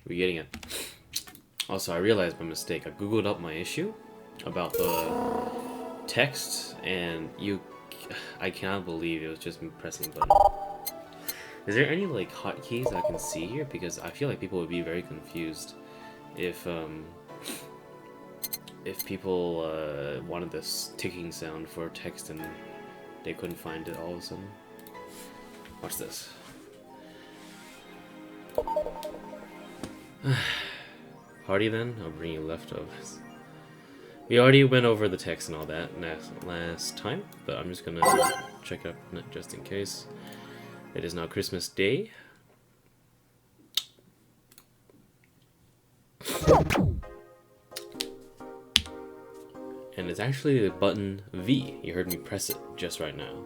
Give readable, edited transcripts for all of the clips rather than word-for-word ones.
We're getting it. Also, I realized my mistake. I googled up my issue about the text, and I cannot believe it was just me pressing a button. Is there any like hotkeys I can see here? Because I feel like people would be very confused if people wanted this ticking sound for text and they couldn't find it all of a sudden. Watch this. Party then? I'll bring you leftovers. We already went over the text and all that last time, but I'm just gonna check up just in case. It is now Christmas Day. And it's actually the button V. You heard me press it just right now.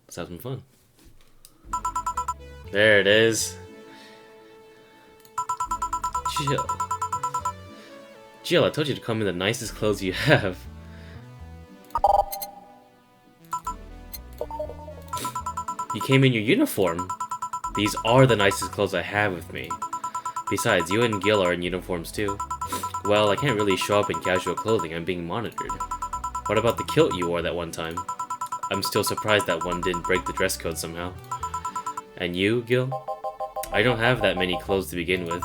Let's have some fun. There it is. Jill. Jill, I told you to come in the nicest clothes you have. You came in your uniform. These are the nicest clothes I have with me. Besides, you and Gil are in uniforms too. Well, I can't really show up in casual clothing. I'm being monitored. What about the kilt you wore that one time? I'm still surprised that one didn't break the dress code somehow. And you, Gil? I don't have that many clothes to begin with.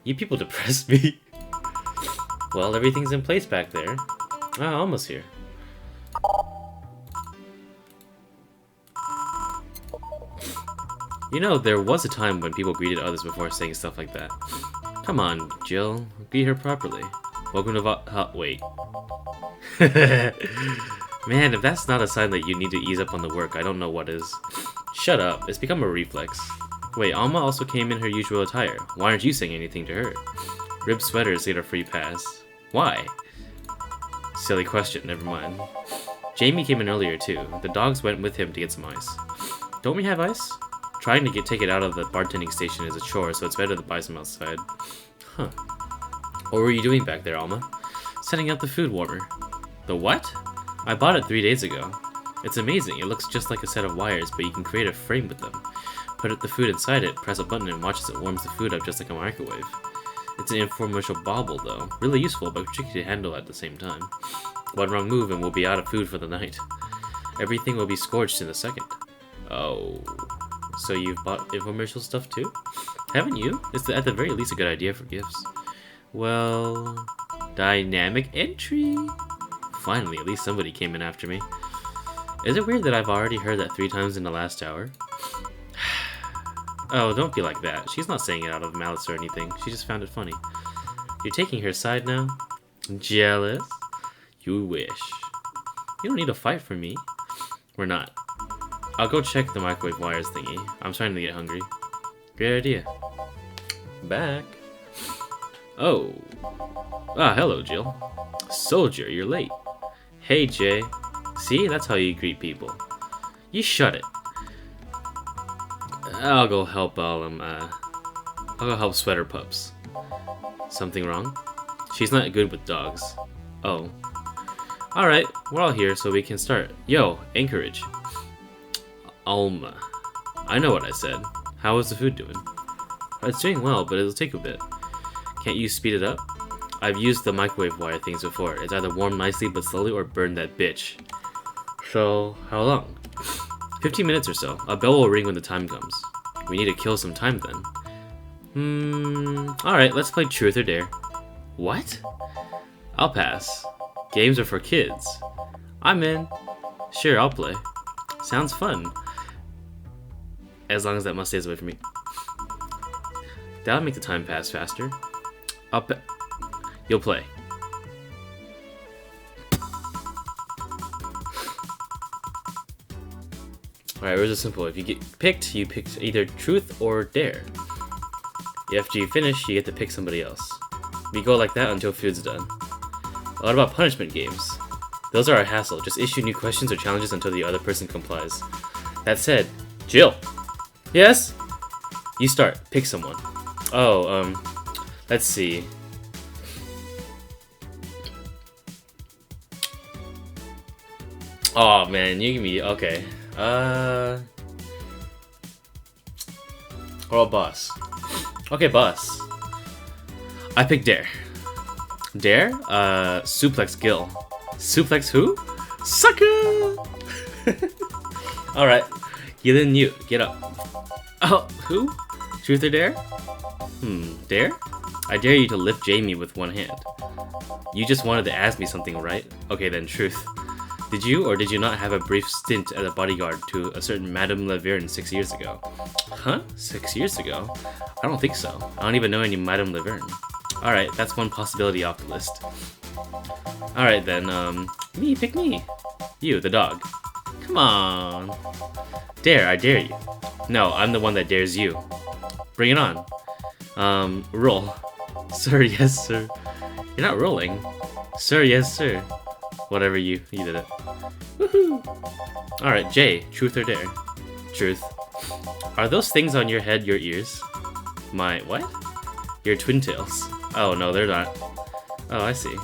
You people depress me. Well, everything's in place back there. Ah, almost here. You know, there was a time when people greeted others before saying stuff like that. Come on, Jill. Greet her properly. Welcome to wait. Man, if that's not a sign that you need to ease up on the work, I don't know what is. Shut up. It's become a reflex. Wait, Alma also came in her usual attire. Why aren't you saying anything to her? Rib sweaters get a free pass. Why? Silly question, never mind. Jamie came in earlier too. The dogs went with him to get some ice. Don't we have ice? Trying to take it out of the bartending station is a chore, so it's better to buy some outside. Huh. What were you doing back there, Alma? Setting up the food warmer. The what? I bought it 3 days ago. It's amazing. It looks just like a set of wires, but you can create a frame with them. Put the food inside it, press a button, and watch as it warms the food up just like a microwave. It's an infomercial bauble, though. Really useful, but tricky to handle at the same time. One wrong move and we'll be out of food for the night. Everything will be scorched in a second. Oh... So you've bought infomercial stuff too? Haven't you? It's at the very least a good idea for gifts. Well... Dynamic entry! Finally, at least somebody came in after me. Is it weird that I've already heard that 3 times in the last hour? Oh, don't be like that. She's not saying it out of malice or anything. She just found it funny. You're taking her side now? Jealous? You wish. You don't need to fight for me. We're not. I'll go check the microwave wires thingy. I'm starting to get hungry. Great idea. Back. Oh. Ah, hello, Jill. Soldier, you're late. Hey, Jay. See, that's how you greet people. You shut it. I'll go help Sweater Pups. Something wrong? She's not good with dogs. Oh. Alright, we're all here so we can start. Yo, Anchorage. Alma. I know what I said. How is the food doing? It's doing well, but it'll take a bit. Can't you speed it up? I've used the microwave wire things before. It's either warm nicely but slowly or burn that bitch. So, how long? 15 minutes or so. A bell will ring when the time comes. We need to kill some time then. Alright, let's play Truth or Dare. What? I'll pass. Games are for kids. I'm in. Sure, I'll play. Sounds fun. As long as that must stays away from me. That'll make the time pass faster. You'll play. Alright, rules are simple. If you get picked, you pick either Truth or Dare. After you finish, you get to pick somebody else. We go like that until food's done. What about punishment games? Those are a hassle. Just issue new questions or challenges until the other person complies. That said, Jill! Yes? You start. Pick someone. Oh, let's see. Oh man, you can be okay. Or a boss? Okay, boss. I pick Dare. Dare? Suplex Gil. Suplex who? Sucker! Alright. Gillian Yu, get up. Oh, who? Truth or dare? Dare? I dare you to lift Jamie with one hand. You just wanted to ask me something, right? Okay then, truth. Did you or did you not have a brief stint as a bodyguard to a certain Madame Laverne 6 years ago? Huh? 6 years ago? I don't think so. I don't even know any Madame Laverne. Alright, that's one possibility off the list. Alright then, me, pick me. You, the dog. Come on. Dare, I dare you. No, I'm the one that dares you. Bring it on. Roll. Sir, yes, sir. You're not rolling. Sir, yes, sir. Whatever you did it. Woohoo! Alright, Jay, truth or dare? Truth. Are those things on your head your ears? My, what? Your twin tails. Oh, no, they're not. Oh, I see.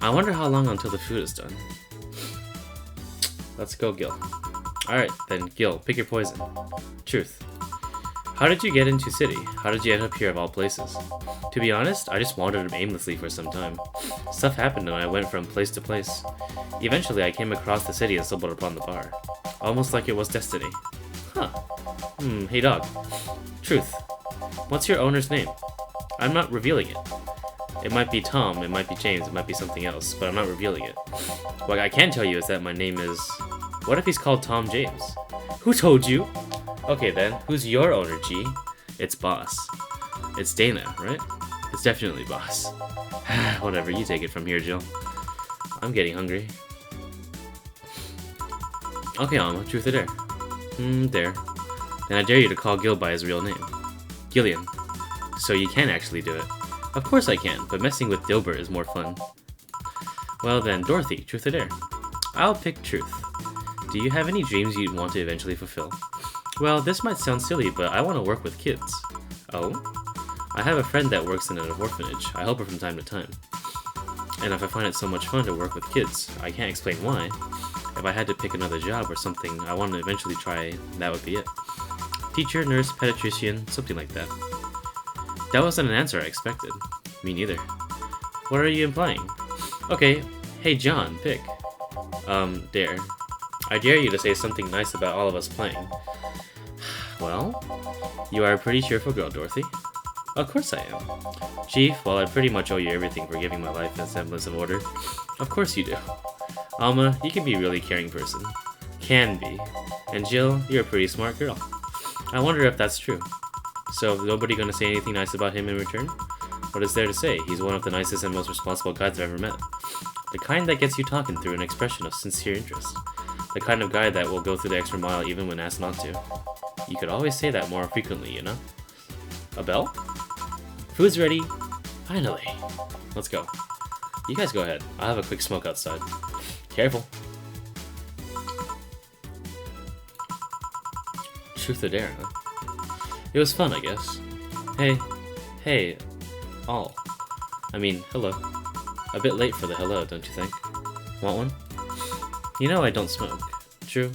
I wonder how long until the food is done. Let's go, Gil. Alright, then, Gil, pick your poison. Truth. How did you get into city? How did you end up here of all places? To be honest, I just wandered aimlessly for some time. Stuff happened and I went from place to place. Eventually, I came across the city and stumbled upon the bar. Almost like it was destiny. Huh. Hey dog. Truth. What's your owner's name? I'm not revealing it. It might be Tom, it might be James, it might be something else, but I'm not revealing it. What I can tell you is that my name is... What if he's called Tom James? Who told you? Okay then, who's your owner, G? It's Boss. It's Dana, right? It's definitely Boss. Whatever, you take it from here, Jill. I'm getting hungry. Okay, Alma, truth or dare? Dare. Then I dare you to call Gil by his real name. Gillian. So you can actually do it. Of course I can, but messing with Dilbert is more fun. Well then, Dorothy, truth or dare? I'll pick truth. Do you have any dreams you'd want to eventually fulfill? Well, this might sound silly, but I want to work with kids. Oh? I have a friend that works in an orphanage. I help her from time to time. And if I find it so much fun to work with kids, I can't explain why. If I had to pick another job or something I want to eventually try, that would be it. Teacher, nurse, pediatrician, something like that. That wasn't an answer I expected. Me neither. What are you implying? Okay, hey John, pick. Dare. I dare you to say something nice about all of us playing. Well, you are a pretty cheerful girl, Dorothy. Of course I am. Chief, well, I pretty much owe you everything for giving my life a semblance of order. Of course you do. Alma, you can be a really caring person. Can be. And Jill, you're a pretty smart girl. I wonder if that's true. So, nobody gonna say anything nice about him in return? What is there to say? He's one of the nicest and most responsible guys I've ever met. The kind that gets you talking through an expression of sincere interest. The kind of guy that will go through the extra mile even when asked not to. You could always say that more frequently, you know? A bell? Food's ready. Finally. Let's go. You guys go ahead. I'll have a quick smoke outside. Careful. Truth or dare, huh? It was fun, I guess. Hey, all. I mean, hello. A bit late for the hello, don't you think? Want one? You know I don't smoke. True.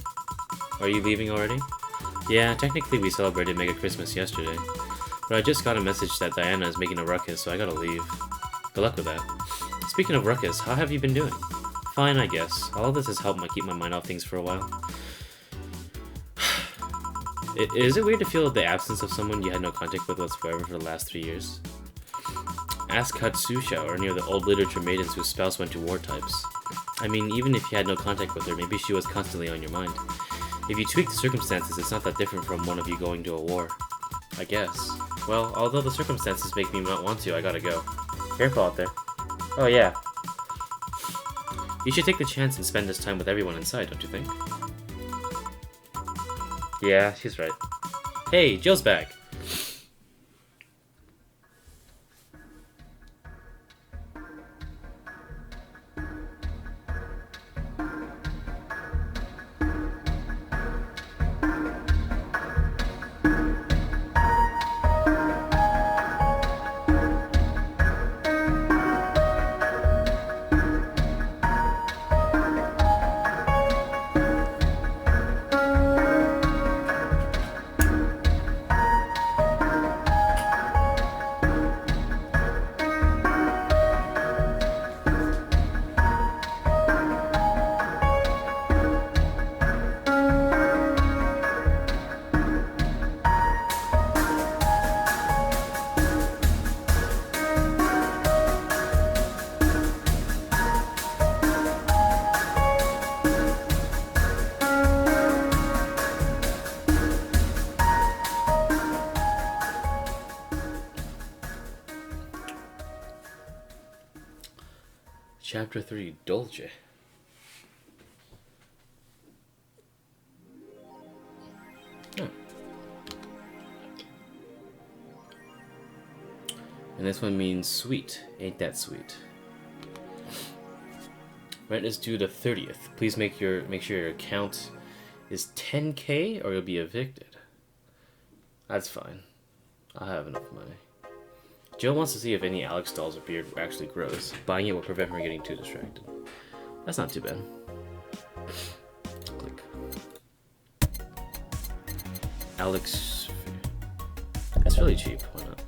Are you leaving already? Yeah, technically we celebrated Mega Christmas yesterday. But I just got a message that Diana is making a ruckus, so I gotta leave. Good luck with that. Speaking of ruckus, how have you been doing? Fine, I guess. All of this has helped me keep my mind off things for a while. Is it weird to feel the absence of someone you had no contact with whatsoever for the last 3 years? Ask Katsusha, or any of the old literature maidens whose spouse went to war types. I mean, even if you had no contact with her, maybe she was constantly on your mind. If you tweak the circumstances, it's not that different from one of you going to a war. I guess. Well, although the circumstances make me not want to, I gotta go. Careful out there. Oh yeah. You should take the chance and spend this time with everyone inside, don't you think? Yeah, she's right. Hey, Jill's back! Chapter 3, Dolce. Oh. And this one means sweet. Ain't that sweet? Rent is due the 30th. Please make sure your account is 10K or you'll be evicted. That's fine. I have enough money. Jill wants to see if any Alex dolls or beard actually grows. Buying it will prevent her getting too distracted. That's not too bad. Click. Alex. That's really cheap. Why not?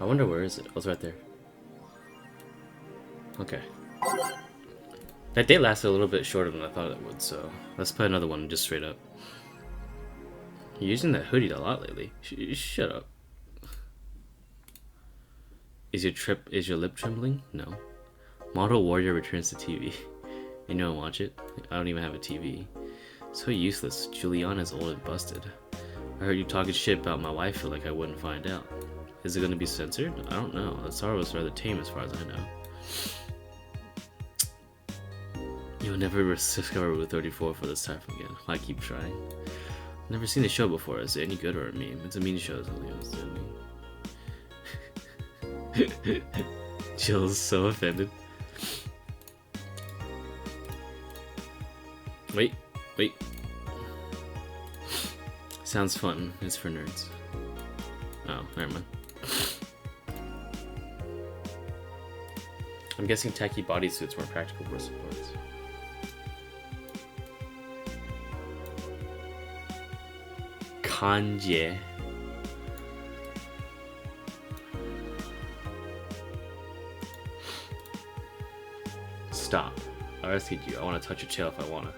I wonder where is it? Oh, it's right there. Okay. That date lasted a little bit shorter than I thought it would, so let's put another one just straight up. You're using that hoodie a lot lately. Shut up. Is your lip trembling? No. Model Warrior returns to TV. You don't watch it? I don't even have a TV. So useless. Juliana's old and busted. I heard you talking shit about my wife, feel like I wouldn't find out. Is it gonna be censored? I don't know. The Star was rather tame as far as I know. You'll never discover Route 34 for this time again. I keep trying. Never seen the show before. Is it any good or a meme? It's a mean show. Jill's so offended. Wait. Sounds fun. It's for nerds. Oh, never mind. I'm guessing tacky bodysuits were practical for supports. Kanye. Stop. I rescued you. I want to touch your tail if I want to.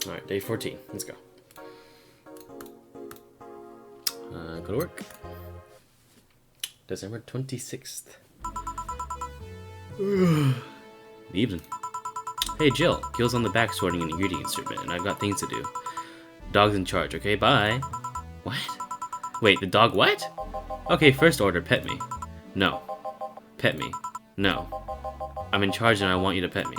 Alright, day 14. Let's go. Go to work. December 26th. Evening. Hey Jill, Gil's on the back sorting an ingredient shipment, and I've got things to do. Dog's in charge, okay? Bye. What? Wait, the dog what? Okay, first order, pet me. No. Pet me. No. I'm in charge and I want you to pet me.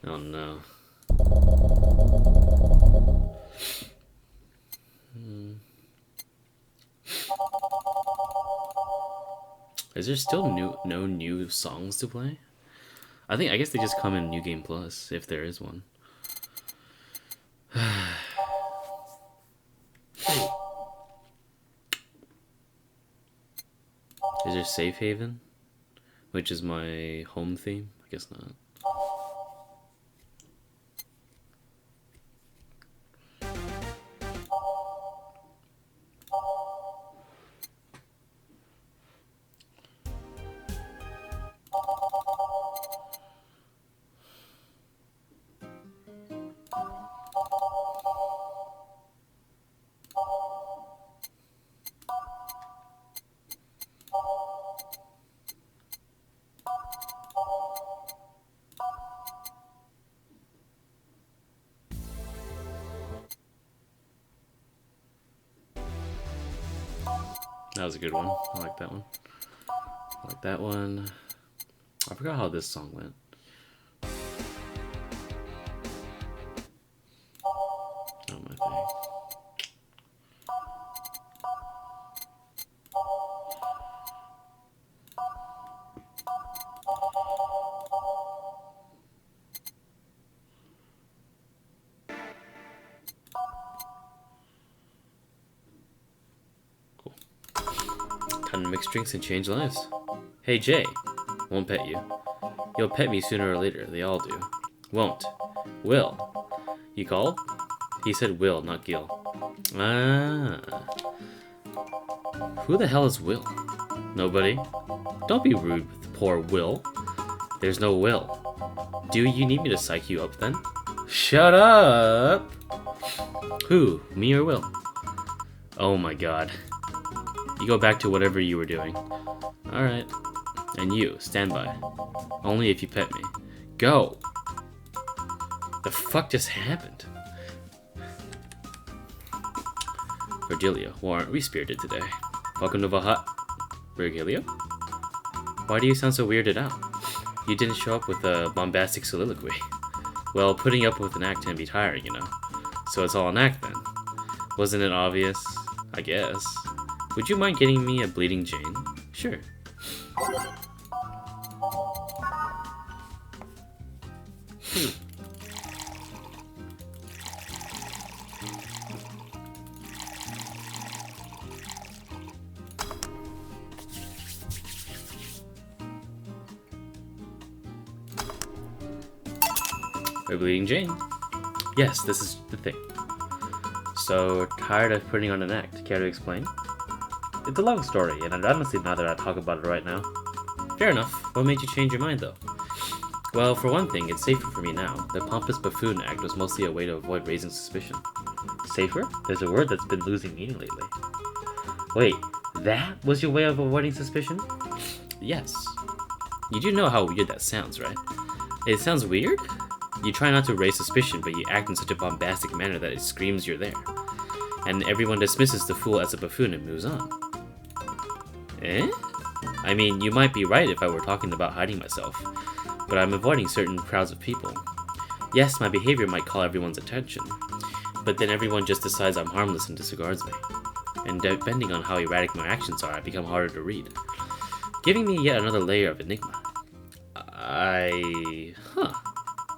Oh no. Is there still no new songs to play? I guess they just come in New Game Plus, if there is one. Is there Safe Haven? Which is my home theme? I guess not. That was a good one. I like that one. I like that one. I forgot how this song went. Oh, my thing. Cool. mix drinks and change lives. Hey, Jay. Won't pet you. You'll pet me sooner or later. They all do. Won't. Will. You called? He said Will, not Gil. Ah. Who the hell is Will? Nobody. Don't be rude with poor Will. There's no Will. Do you need me to psych you up then? Shut up! Who? Me or Will? Oh my god. You go back to whatever you were doing. Alright. And you, stand by. Only if you pet me. Go! The fuck just happened? Virgilio, why aren't we spirited today? Welcome to Valhalla. Virgilio? Why do you sound so weirded out? You didn't show up with a bombastic soliloquy. Well, putting up with an act can be tiring, you know. So it's all an act then. Wasn't it obvious? I guess. Would you mind getting me a bleeding Jane? Sure. A bleeding Jane. Yes, this is the thing. So, tired of putting on an act. Care to explain? It's a long story, and I'd honestly rather not talk about it right now. Fair enough. What made you change your mind, though? Well, for one thing, it's safer for me now. The pompous buffoon act was mostly a way to avoid raising suspicion. Safer? There's a word that's been losing meaning lately. Wait, that was your way of avoiding suspicion? Yes. You do know how weird that sounds, right? It sounds weird? You try not to raise suspicion, but you act in such a bombastic manner that it screams you're there. And everyone dismisses the fool as a buffoon and moves on. Eh? I mean, you might be right if I were talking about hiding myself, but I'm avoiding certain crowds of people. Yes, my behavior might call everyone's attention, but then everyone just decides I'm harmless and disregards me. And depending on how erratic my actions are, I become harder to read, giving me yet another layer of enigma.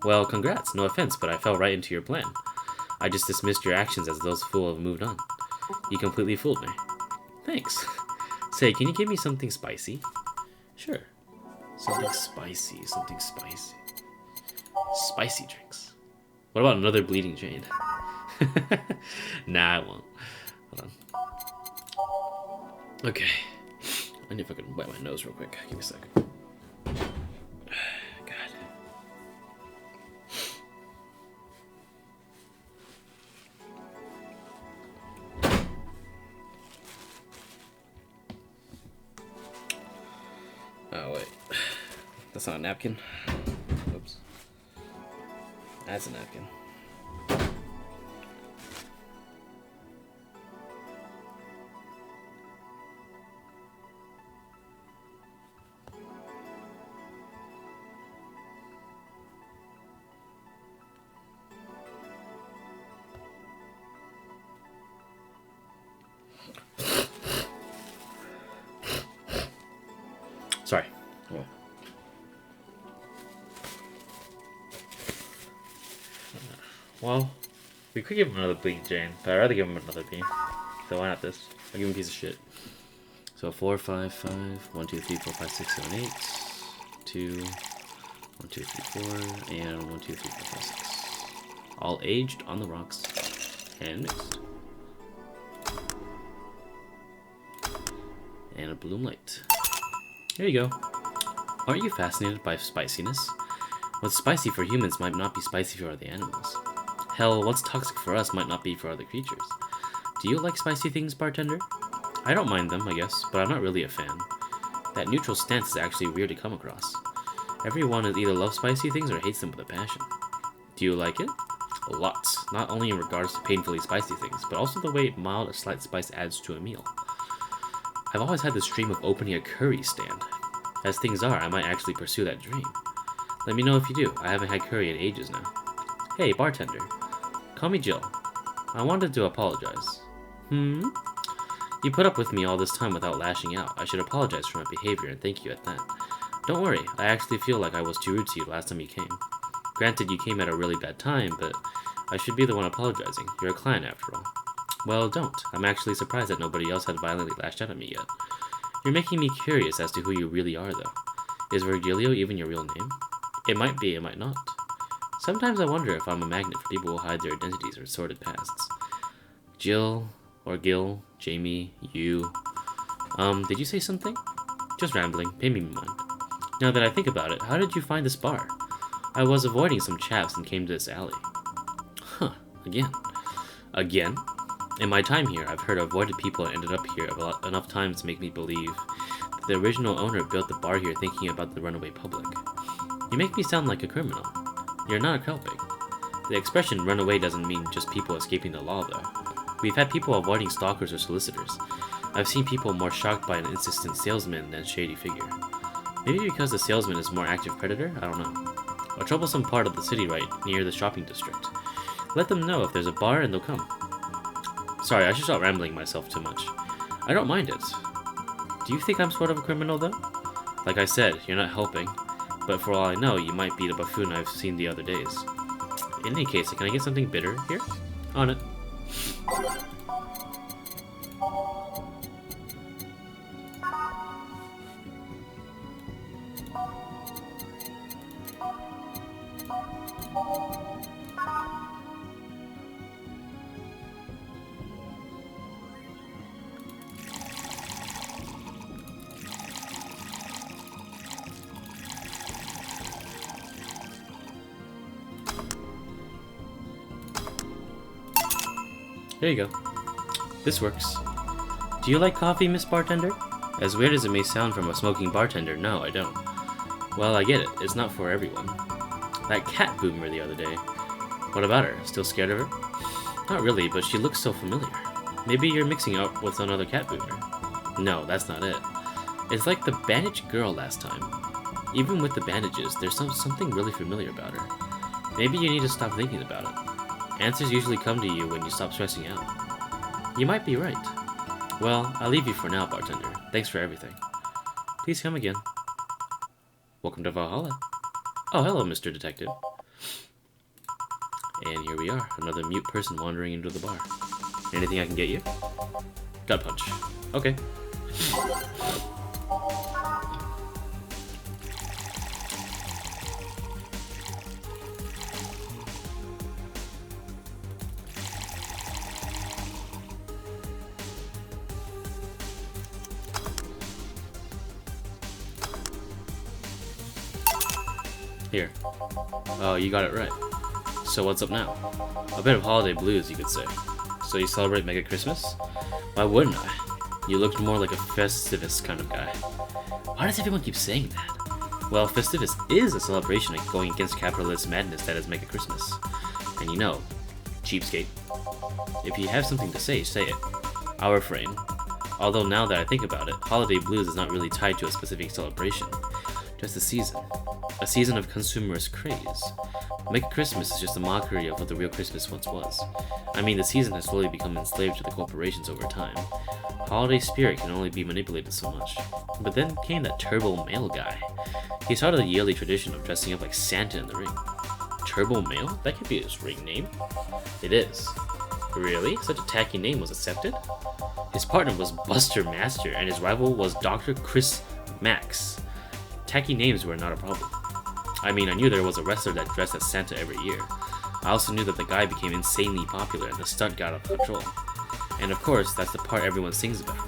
Well, congrats, no offense, but I fell right into your plan. I just dismissed your actions as those fools have moved on. You completely fooled me. Thanks. Say, can you give me something spicy? Sure. Something spicy, something spicy. Spicy drinks. What about another bleeding Jane? Nah, I won't. Hold on. Okay. I need to fucking wipe my nose real quick. Give me a second. Oh, wait. That's not a napkin. Oops. That's a napkin. Sorry. Yeah. Well, we could give him another bleeding Jane, but I'd rather give him another bean. So why not this? I'll give him a piece of shit. So 4, 5, 5, 1, 2, 3, 4, 5, 6, 7, 8, 2, 1, 2, 3, 4, and 1, 2, 3, 4, 5, 6. All aged on the rocks and mixed. And a bloom light. Here you go. Aren't you fascinated by spiciness? What's spicy for humans might not be spicy for other animals. Hell, what's toxic for us might not be for other creatures. Do you like spicy things, bartender? I don't mind them, I guess, but I'm not really a fan. That neutral stance is actually weird to come across. Everyone either loves spicy things or hates them with a passion. Do you like it? Lots, not only in regards to painfully spicy things, but also the way mild or slight spice adds to a meal. I've always had this dream of opening a curry stand. As things are, I might actually pursue that dream. Let me know if you do. I haven't had curry in ages now. Hey, bartender. Call me Jill. I wanted to apologize. You put up with me all this time without lashing out. I should apologize for my behavior and thank you at that. Don't worry, I actually feel like I was too rude to you last time you came. Granted, you came at a really bad time, but I should be the one apologizing. You're a client after all. Well, don't. I'm actually surprised that nobody else had violently lashed out at me yet. You're making me curious as to who you really are, though. Is Virgilio even your real name? It might be, it might not. Sometimes I wonder if I'm a magnet for people who hide their identities or sordid pasts. Jill, or Gil, Jamie, you. Did you say something? Just rambling, pay me mind. Now that I think about it, how did you find this bar? I was avoiding some chaps and came to this alley. Huh, again. Again? In my time here, I've heard avoided people and ended up here enough times to make me believe that the original owner built the bar here thinking about the runaway public. You make me sound like a criminal. You're not a culprit. The expression runaway doesn't mean just people escaping the law, though. We've had people avoiding stalkers or solicitors. I've seen people more shocked by an insistent salesman than a shady figure. Maybe because the salesman is a more active predator? I don't know. A troublesome part of the city right near the shopping district. Let them know if there's a bar and they'll come. Sorry, I should stop rambling myself too much. I don't mind it. Do you think I'm sort of a criminal, though? Like I said, you're not helping. But for all I know, you might be the buffoon I've seen the other days. In any case, can I get something bitter here? On it. There you go. This works. Do you like coffee, Miss Bartender? As weird as it may sound from a smoking bartender, no, I don't. Well, I get it. It's not for everyone. That cat boomer the other day. What about her? Still scared of her? Not really, but she looks so familiar. Maybe you're mixing up with another cat boomer. No, that's not it. It's like the bandaged girl last time. Even with the bandages, there's something really familiar about her. Maybe you need to stop thinking about it. Answers usually come to you when you stop stressing out. You might be right. Well, I'll leave you for now, bartender. Thanks for everything. Please come again. Welcome to Valhalla. Oh, hello, Mr. Detective. And here we are, another mute person wandering into the bar. Anything I can get you? Gut punch. Okay. Here. Oh, you got it right. So what's up now? A bit of holiday blues, you could say. So you celebrate Mega Christmas? Why wouldn't I? You looked more like a Festivus kind of guy. Why does everyone keep saying that? Well, Festivus is a celebration going against capitalist madness that is Mega Christmas. And you know, cheapskate. If you have something to say it. I'll refrain. Although now that I think about it, holiday blues is not really tied to a specific celebration. Just a season. A season of consumerist craze. Mega Christmas is just a mockery of what the real Christmas once was. I mean, the season has slowly become enslaved to the corporations over time. Holiday spirit can only be manipulated so much. But then came that Turbo Male guy. He started the yearly tradition of dressing up like Santa in the ring. Turbo Male? That could be his ring name. It is. Really? Such a tacky name was accepted? His partner was Buster Master, and his rival was Dr. Chris Max. Tacky names were not a problem. I mean, I knew there was a wrestler that dressed as Santa every year. I also knew that the guy became insanely popular and the stunt got out of control. And of course, that's the part everyone sings about.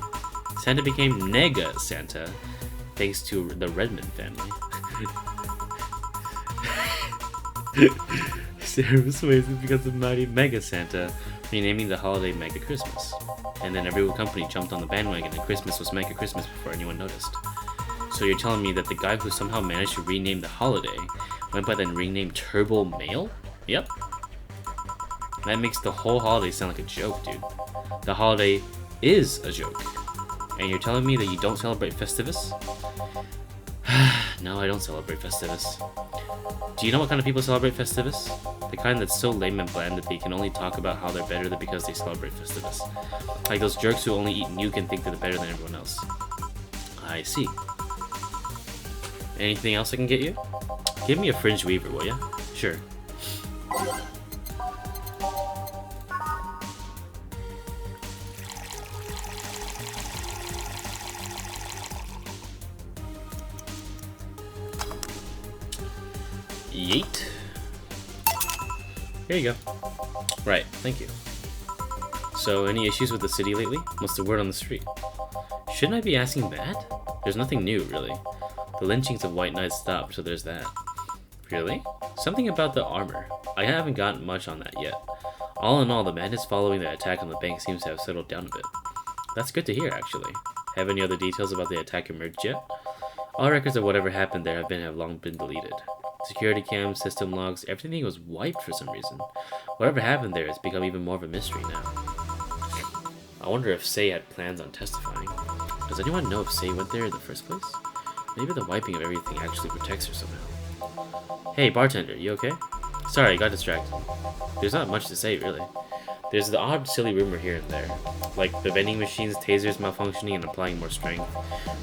Santa became Nega Santa, thanks to the Redmond family. Sarah Swayze becomes the mighty Mega Santa, renaming the holiday Mega Christmas. And then every company jumped on the bandwagon and Christmas was Mega Christmas before anyone noticed. So you're telling me that the guy who somehow managed to rename the holiday went by the ring name Turbo Male? Yep. That makes the whole holiday sound like a joke, dude. The holiday is a joke. And you're telling me that you don't celebrate Festivus? No, I don't celebrate Festivus. Do you know what kind of people celebrate Festivus? The kind that's so lame and bland that they can only talk about how they're better because they celebrate Festivus. Like those jerks who only eat nuke and think they're better than everyone else. I see. Anything else I can get you? Give me a fringe weaver, will ya? Sure. Yeet. Here you go. Right, thank you. So, any issues with the city lately? What's the word on the street? Shouldn't I be asking that? There's nothing new, really. The lynchings of white knights stopped, so there's that. Really? Something about the armor. I haven't gotten much on that yet. All in all, the madness following the attack on the bank seems to have settled down a bit. That's good to hear, actually. Have any other details about the attack emerged yet? All records of whatever happened there have long been deleted. Security cams, system logs, everything was wiped for some reason. Whatever happened there has become even more of a mystery now. I wonder if Sei had plans on testifying. Does anyone know if Sei went there in the first place? Maybe the wiping of everything actually protects her somehow. Hey, bartender, you okay? Sorry, I got distracted. There's not much to say, really. There's the odd, silly rumor here and there, like the vending machine's tasers malfunctioning and applying more strength,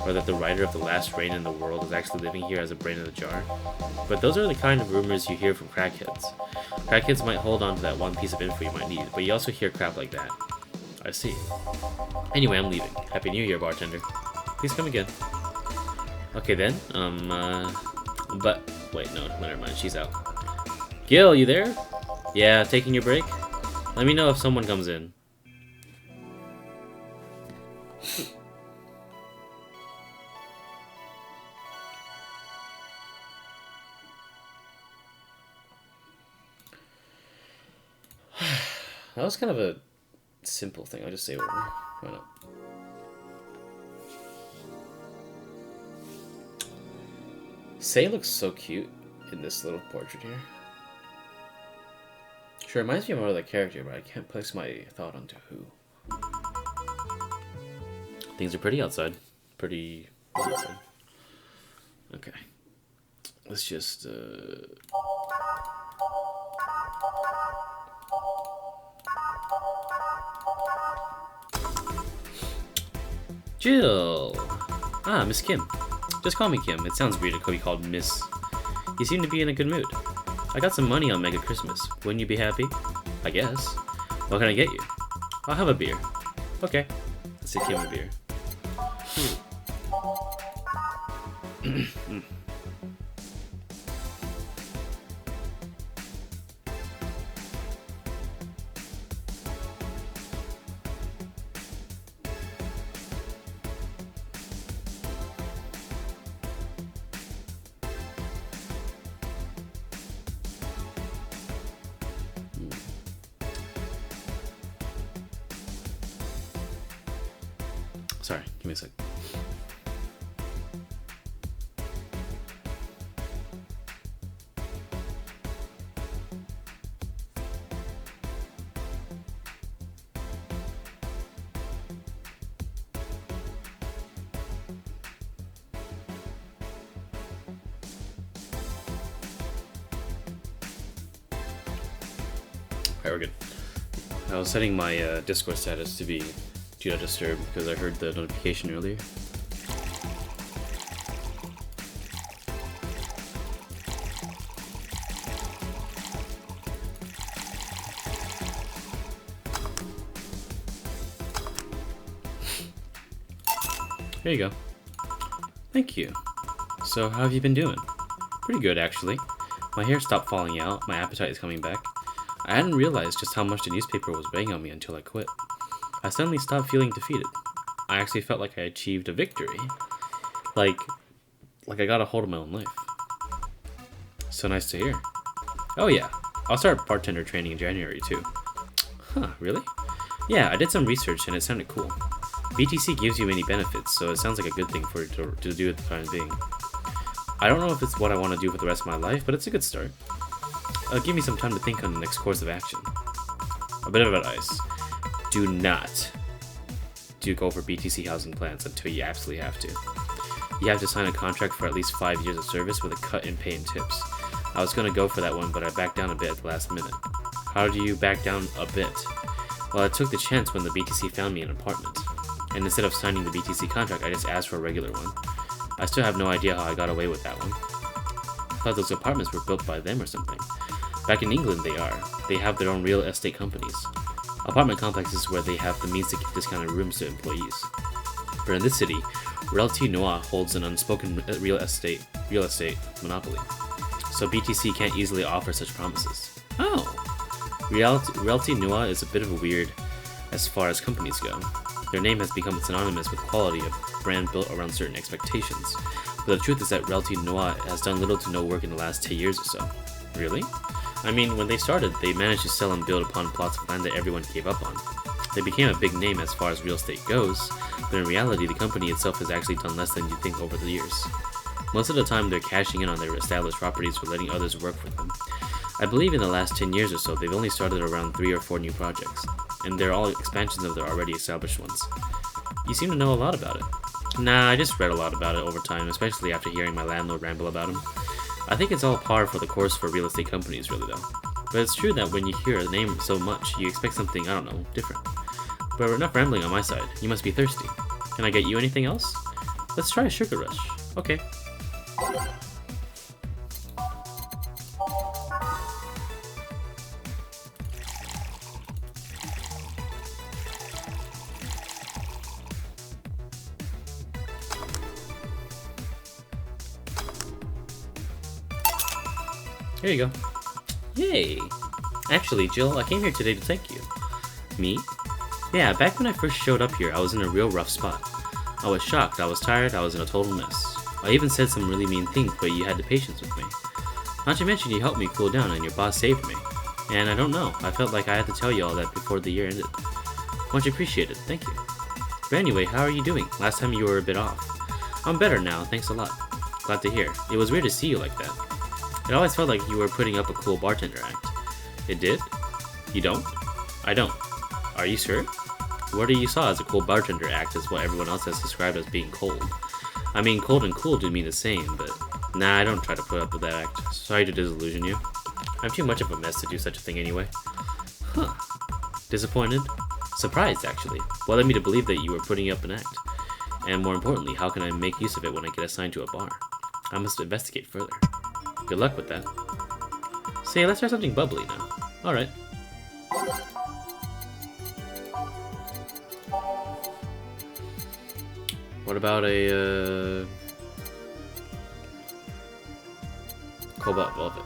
or that the writer of The Last Rain in the World is actually living here as a brain in a jar. But those are the kind of rumors you hear from crackheads. Crackheads might hold on to that one piece of info you might need, but you also hear crap like that. I see. Anyway, I'm leaving. Happy New Year, bartender. Please come again. Okay then, but, wait, no, never mind, she's out. Gil, you there? Yeah, taking your break? Let me know if someone comes in. That was kind of a simple thing. I'll just say whatever. Why not? Sei looks so cute in this little portrait here. Sure, reminds me of another character, but I can't place my thought onto who. Things are pretty outside. Pretty outside. Okay. Let's just, Jill! Ah, Miss Kim. Just call me Kim. It sounds weird to be called Miss. You seem to be in a good mood. I got some money on Mega Christmas. Wouldn't you be happy? I guess. What can I get you? I'll have a beer. Okay. Let's get Kim a beer. Sorry, give me a sec. Alright, we're good. I was setting my Discord status to be Do Not Disturb because I heard the notification earlier. Here you go. Thank you. So, how have you been doing? Pretty good, actually. My hair stopped falling out, my appetite is coming back. I hadn't realized just how much the newspaper was weighing on me until I quit. I suddenly stopped feeling defeated. I actually felt like I achieved a victory. Like I got a hold of my own life. So nice to hear. Oh yeah, I'll start bartender training in January too. Huh, really? Yeah, I did some research and it sounded cool. BTC gives you many benefits, so it sounds like a good thing for it to do at the time being. I don't know if it's what I want to do for the rest of my life, but it's a good start. Give me some time to think on the next course of action. A bit of advice. Do not go for BTC housing plans until you absolutely have to. You have to sign a contract for at least 5 years of service with a cut in pay and tips. I was going to go for that one, but I backed down a bit at the last minute. How do you back down a bit? Well, I took the chance when the BTC found me an apartment. And instead of signing the BTC contract, I just asked for a regular one. I still have no idea how I got away with that one. I thought those apartments were built by them or something. Back in England, they are. They have their own real estate companies. Apartment complexes where they have the means to give discounted rooms to employees. But in this city, Realty Noir holds an unspoken real estate monopoly. so BTC can't easily offer such promises. Oh! Realty Nua is a bit of a weird as far as companies go. Their name has become synonymous with quality of brand built around certain expectations. But the truth is that Realty Nua has done little to no work in the last 10 years or so. Really? I mean, when they started, they managed to sell and build upon plots of land that everyone gave up on. They became a big name as far as real estate goes, but in reality, the company itself has actually done less than you think over the years. Most of the time, they're cashing in on their established properties for letting others work for them. I believe in the last 10 years or so, they've only started around 3 or 4 new projects, and they're all expansions of their already established ones. You seem to know a lot about it. Nah, I just read a lot about it over time, especially after hearing my landlord ramble about him. I think it's all par for the course for real estate companies, really, though. But it's true that when you hear a name so much, you expect something, I don't know, different. But enough rambling on my side. You must be thirsty. Can I get you anything else? Let's try a sugar rush. Okay. Here you go. Yay! Actually, Jill, I came here today to thank you. Me? Yeah, back when I first showed up here, I was in a real rough spot. I was shocked, I was tired, I was in a total mess. I even said some really mean things, but you had the patience with me. Not to mention you helped me cool down and your boss saved me. And I don't know, I felt like I had to tell you all that before the year ended. Much appreciated, thank you. But anyway, how are you doing? Last time you were a bit off. I'm better now, thanks a lot. Glad to hear. It was weird to see you like that. It always felt like you were putting up a cool bartender act. It did? You don't? I don't. Are you sure? What you saw as a cool bartender act is what everyone else has described as being cold. I mean, cold and cool do mean the same, but nah, I don't try to put up with that act. Sorry to disillusion you. I'm too much of a mess to do such a thing anyway. Huh. Disappointed? Surprised, actually. What led me to believe that you were putting up an act? And more importantly, how can I make use of it when I get assigned to a bar? I must investigate further. Good luck with that. Say, let's try something bubbly now. Alright. What about a, Cobalt Velvet?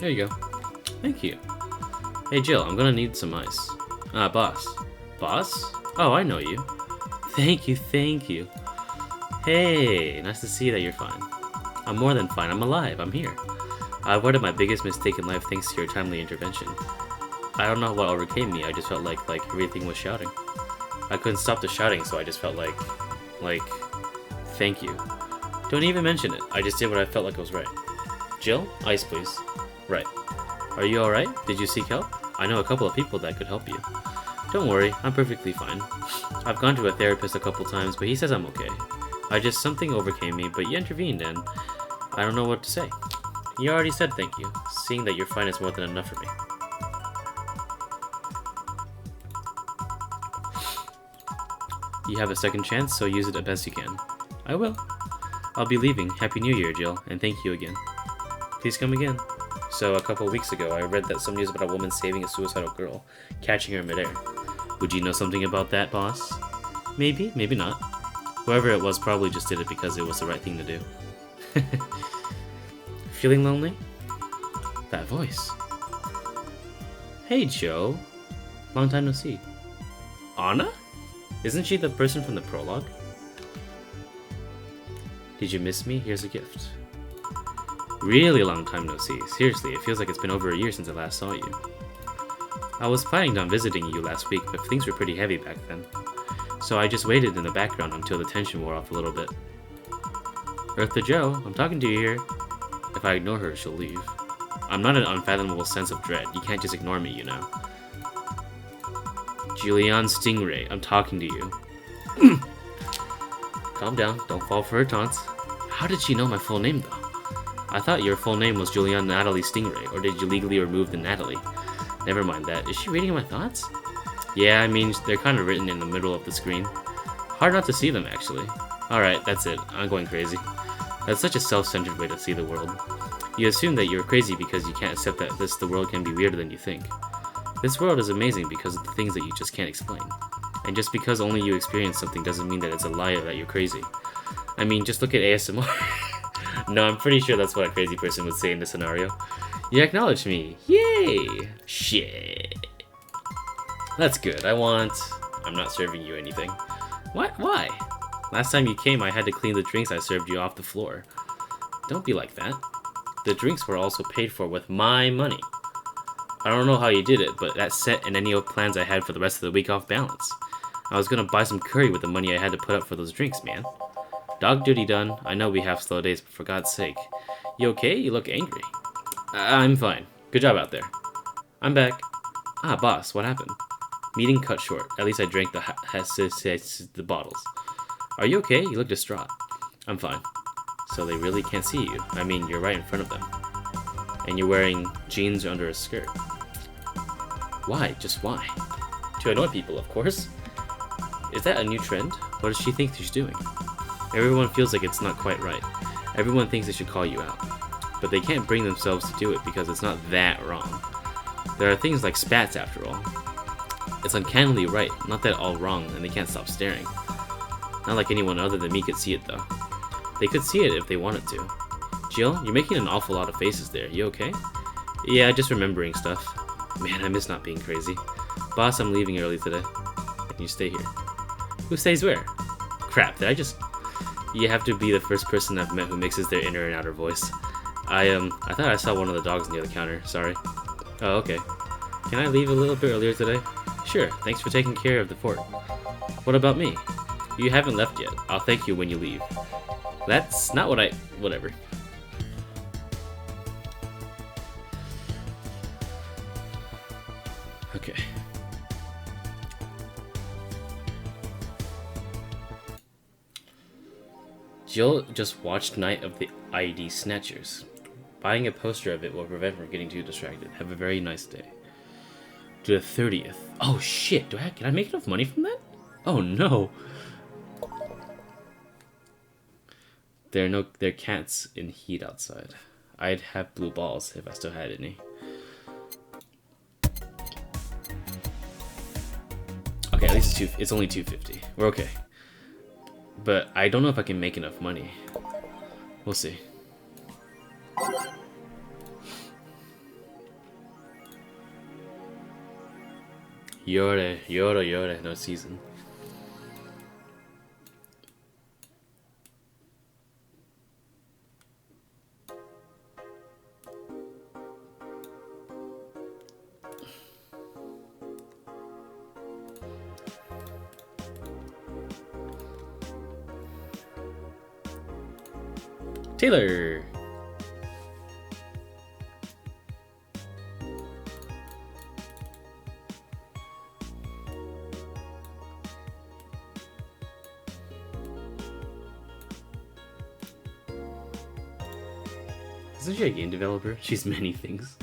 There you go. Thank you. Hey Jill, I'm gonna need some ice. Boss. Boss? Oh, I know you. Thank you, thank you. Hey, nice to see that you're fine. I'm more than fine, I'm alive, I'm here. I avoided my biggest mistake in life thanks to your timely intervention. I don't know what overcame me, I just felt like everything was shouting. I couldn't stop the shouting, so I just felt like, thank you. Don't even mention it, I just did what I felt like was right. Jill, ice please. Right. Are you alright? Did you seek help? I know a couple of people that could help you. Don't worry, I'm perfectly fine. I've gone to a therapist a couple times, but he says I'm okay. Something overcame me, but you intervened and I don't know what to say. You already said thank you. Seeing that you're fine is more than enough for me. You have a second chance, so use it as best you can. I will. I'll be leaving. Happy New Year, Jill, and thank you again. Please come again. So, a couple weeks ago, I read that some news about a woman saving a suicidal girl, catching her midair. Would you know something about that, boss? Maybe, maybe not. Whoever it was probably just did it because it was the right thing to do. Feeling lonely? That voice. Hey, Joe. Long time no see. Anna? Isn't she the person from the prologue? Did you miss me? Here's a gift. Really long time no see. Seriously, it feels like it's been over a year since I last saw you. I was planning on visiting you last week, but things were pretty heavy back then. So I just waited in the background until the tension wore off a little bit. Earth to Joe, I'm talking to you here. If I ignore her, she'll leave. I'm not an unfathomable sense of dread. You can't just ignore me, you know. Julian Stingray, I'm talking to you. Calm down, don't fall for her taunts. How did she know my full name, though? I thought your full name was Julian Natalie Stingray, or did you legally remove the Natalie? Never mind that. Is she reading my thoughts? Yeah, I mean, they're kind of written in the middle of the screen. Hard not to see them, actually. Alright, that's it. I'm going crazy. That's such a self-centered way to see the world. You assume that you're crazy because you can't accept that the world can be weirder than you think. This world is amazing because of the things that you just can't explain. And just because only you experience something doesn't mean that it's a lie or that you're crazy. I mean, just look at ASMR. No, I'm pretty sure that's what a crazy person would say in this scenario. You acknowledged me. Yay! Shit. That's good. I'm not serving you anything. What? Why? Last time you came, I had to clean the drinks I served you off the floor. Don't be like that. The drinks were also paid for with my money. I don't know how you did it, but that set and any plans I had for the rest of the week off balance. I was gonna buy some curry with the money I had to put up for those drinks, man. Dog duty done. I know we have slow days, but for God's sake. You okay? You look angry. I'm fine. Good job out there. I'm back. Ah, boss, what happened? Meeting cut short. At least I drank the bottles. Are you okay? You look distraught. I'm fine. So they really can't see you. I mean, you're right in front of them. And you're wearing jeans under a skirt. Why? Just why? To annoy people, of course. Is that a new trend? What does she think she's doing? Everyone feels like it's not quite right. Everyone thinks they should call you out. But they can't bring themselves to do it because it's not that wrong. There are things like spats after all. It's uncannily right, not that all wrong, and they can't stop staring. Not like anyone other than me could see it though. They could see it if they wanted to. Jill, you're making an awful lot of faces there. You okay? Yeah, just remembering stuff. Man, I miss not being crazy. Boss, I'm leaving early today. Can you stay here? Who stays where? Crap, did I just... You have to be the first person I've met who mixes their inner and outer voice. I thought I saw one of the dogs near the counter. Sorry. Oh, okay. Can I leave a little bit earlier today? Sure, thanks for taking care of the fort. What about me? You haven't left yet. I'll thank you when you leave. That's not what whatever. Okay. Jill just watched Night of the ID Snatchers. Buying a poster of it will prevent her from getting too distracted. Have a very nice day. To the 30th. Oh shit, can I make enough money from that? Oh no. There are cats in heat outside. I'd have blue balls if I still had any. Okay, at least it's only 250. We're okay. But I don't know if I can make enough money. We'll see. Yore, no season. Taylor. Isn't she a game developer? She's many things.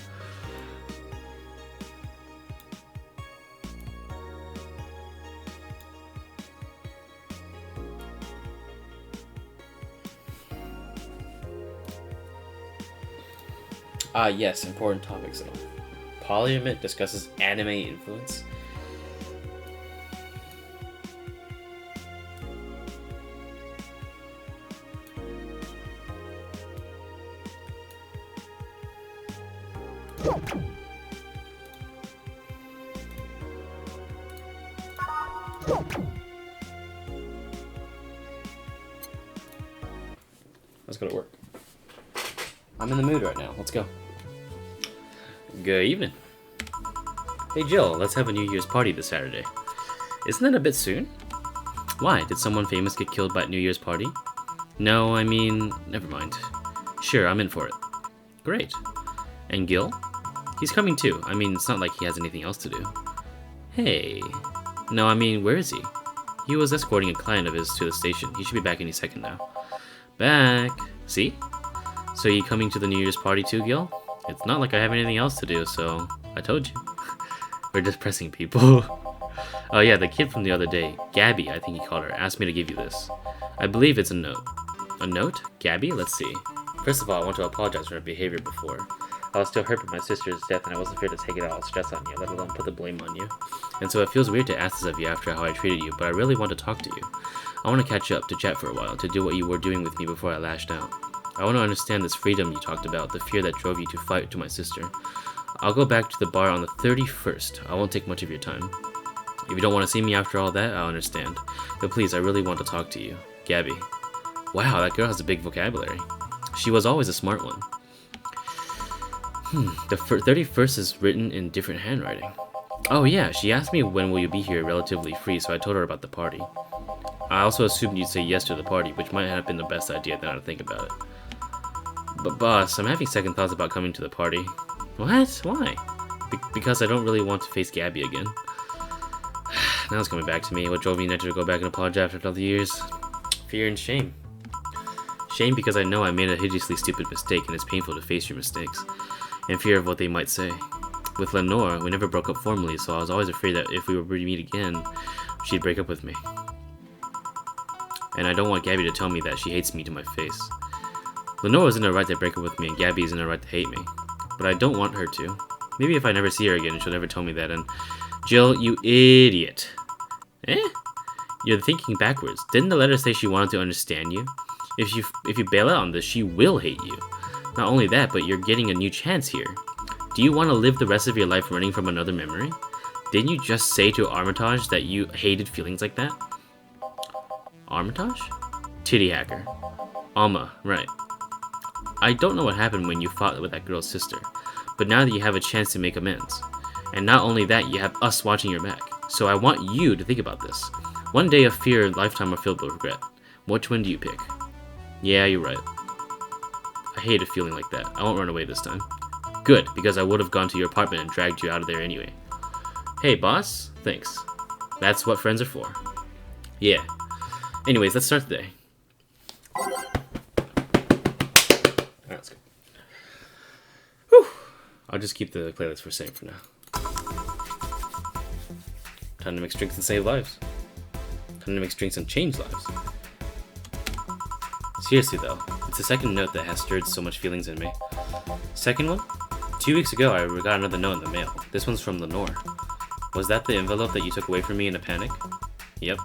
Ah, yes, important topics and all. Parliament discusses anime influence. Let's go to work. I'm in the mood right now. Let's go. Good evening. Hey Jill, let's have a New Year's party this Saturday. Isn't that a bit soon? Why? Did someone famous get killed by New Year's party? No, I mean, never mind. Sure, I'm in for it. Great. And Gil? He's coming too. I mean, it's not like he has anything else to do. Hey. No, I mean, where is he? He was escorting a client of his to the station. He should be back any second now. Back. See? So you coming to the New Year's party too, Gil? It's not like I have anything else to do, so I told you. We're just pressing people. Oh yeah, the kid from the other day, Gabby, I think he called her, asked me to give you this. I believe it's a note. A note? Gabby? Let's see. First of all, I want to apologize for my behavior before. I was still hurt by my sister's death, and I wasn't fair to take it all stress on you, let alone put the blame on you. And so it feels weird to ask this of you after how I treated you, but I really want to talk to you. I want to catch up, to chat for a while, to do what you were doing with me before I lashed out. I want to understand this freedom you talked about, the fear that drove you to fight to my sister. I'll go back to the bar on the 31st. I won't take much of your time. If you don't want to see me after all that, I'll understand. But please, I really want to talk to you. Gabby. Wow, that girl has a big vocabulary. She was always a smart one. The 31st is written in different handwriting. Oh yeah, she asked me when will you be here relatively free, so I told her about the party. I also assumed you'd say yes to the party, which might have been the best idea now to think about it. But boss, I'm having second thoughts about coming to the party. What? Why? Because I don't really want to face Gabby again. Now it's coming back to me. What drove me not to go back and apologize after all the years? Fear and shame. Shame because I know I made a hideously stupid mistake and it's painful to face your mistakes. And fear of what they might say. With Lenore, we never broke up formally, so I was always afraid that if we were to meet again, she'd break up with me. And I don't want Gabby to tell me that she hates me to my face. Lenore was in her right to break up with me, and Gabby is in her right to hate me. But I don't want her to. Maybe if I never see her again, she'll never tell me that, and... Jill, you idiot. Eh? You're thinking backwards. Didn't the letter say she wanted to understand you? If you bail out on this, she will hate you. Not only that, but you're getting a new chance here. Do you want to live the rest of your life running from another memory? Didn't you just say to Armitage that you hated feelings like that? Armitage? Titty hacker. Alma, right. I don't know what happened when you fought with that girl's sister, but now that you have a chance to make amends. And not only that, you have us watching your back. So I want you to think about this. One day of fear, a lifetime of filled with regret. Which one do you pick? Yeah, you're right. I hate a feeling like that. I won't run away this time. Good, because I would have gone to your apartment and dragged you out of there anyway. Hey, boss. Thanks. That's what friends are for. Yeah. Anyways, let's start the day. Alright, let's go. Whew. I'll just keep the playlist for same for now. Time to mix drinks and save lives. Time to mix drinks and change lives. Seriously though, it's the second note that has stirred so much feelings in me. Second one? 2 weeks ago I got another note in the mail. This one's from Lenore. Was that the envelope that you took away from me in a panic? Yep.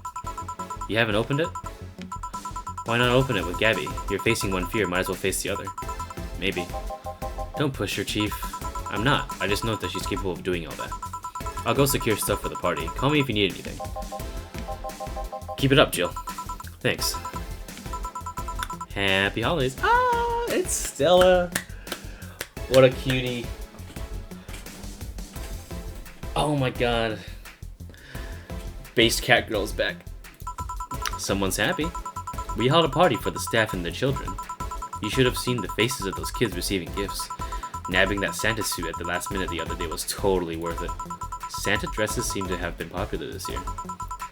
You haven't opened it? Why not open it with Gabby? You're facing one fear, might as well face the other. Maybe. Don't push her, Chief. I'm not. I just know that she's capable of doing all that. I'll go secure stuff for the party. Call me if you need anything. Keep it up, Jill. Thanks. Happy holidays. Ah, it's Stella. What a cutie. Oh my god. Based cat girl's back. Someone's happy. We held a party for the staff and their children. You should have seen the faces of those kids receiving gifts. Nabbing that Santa suit at the last minute the other day was totally worth it. Santa dresses seem to have been popular this year.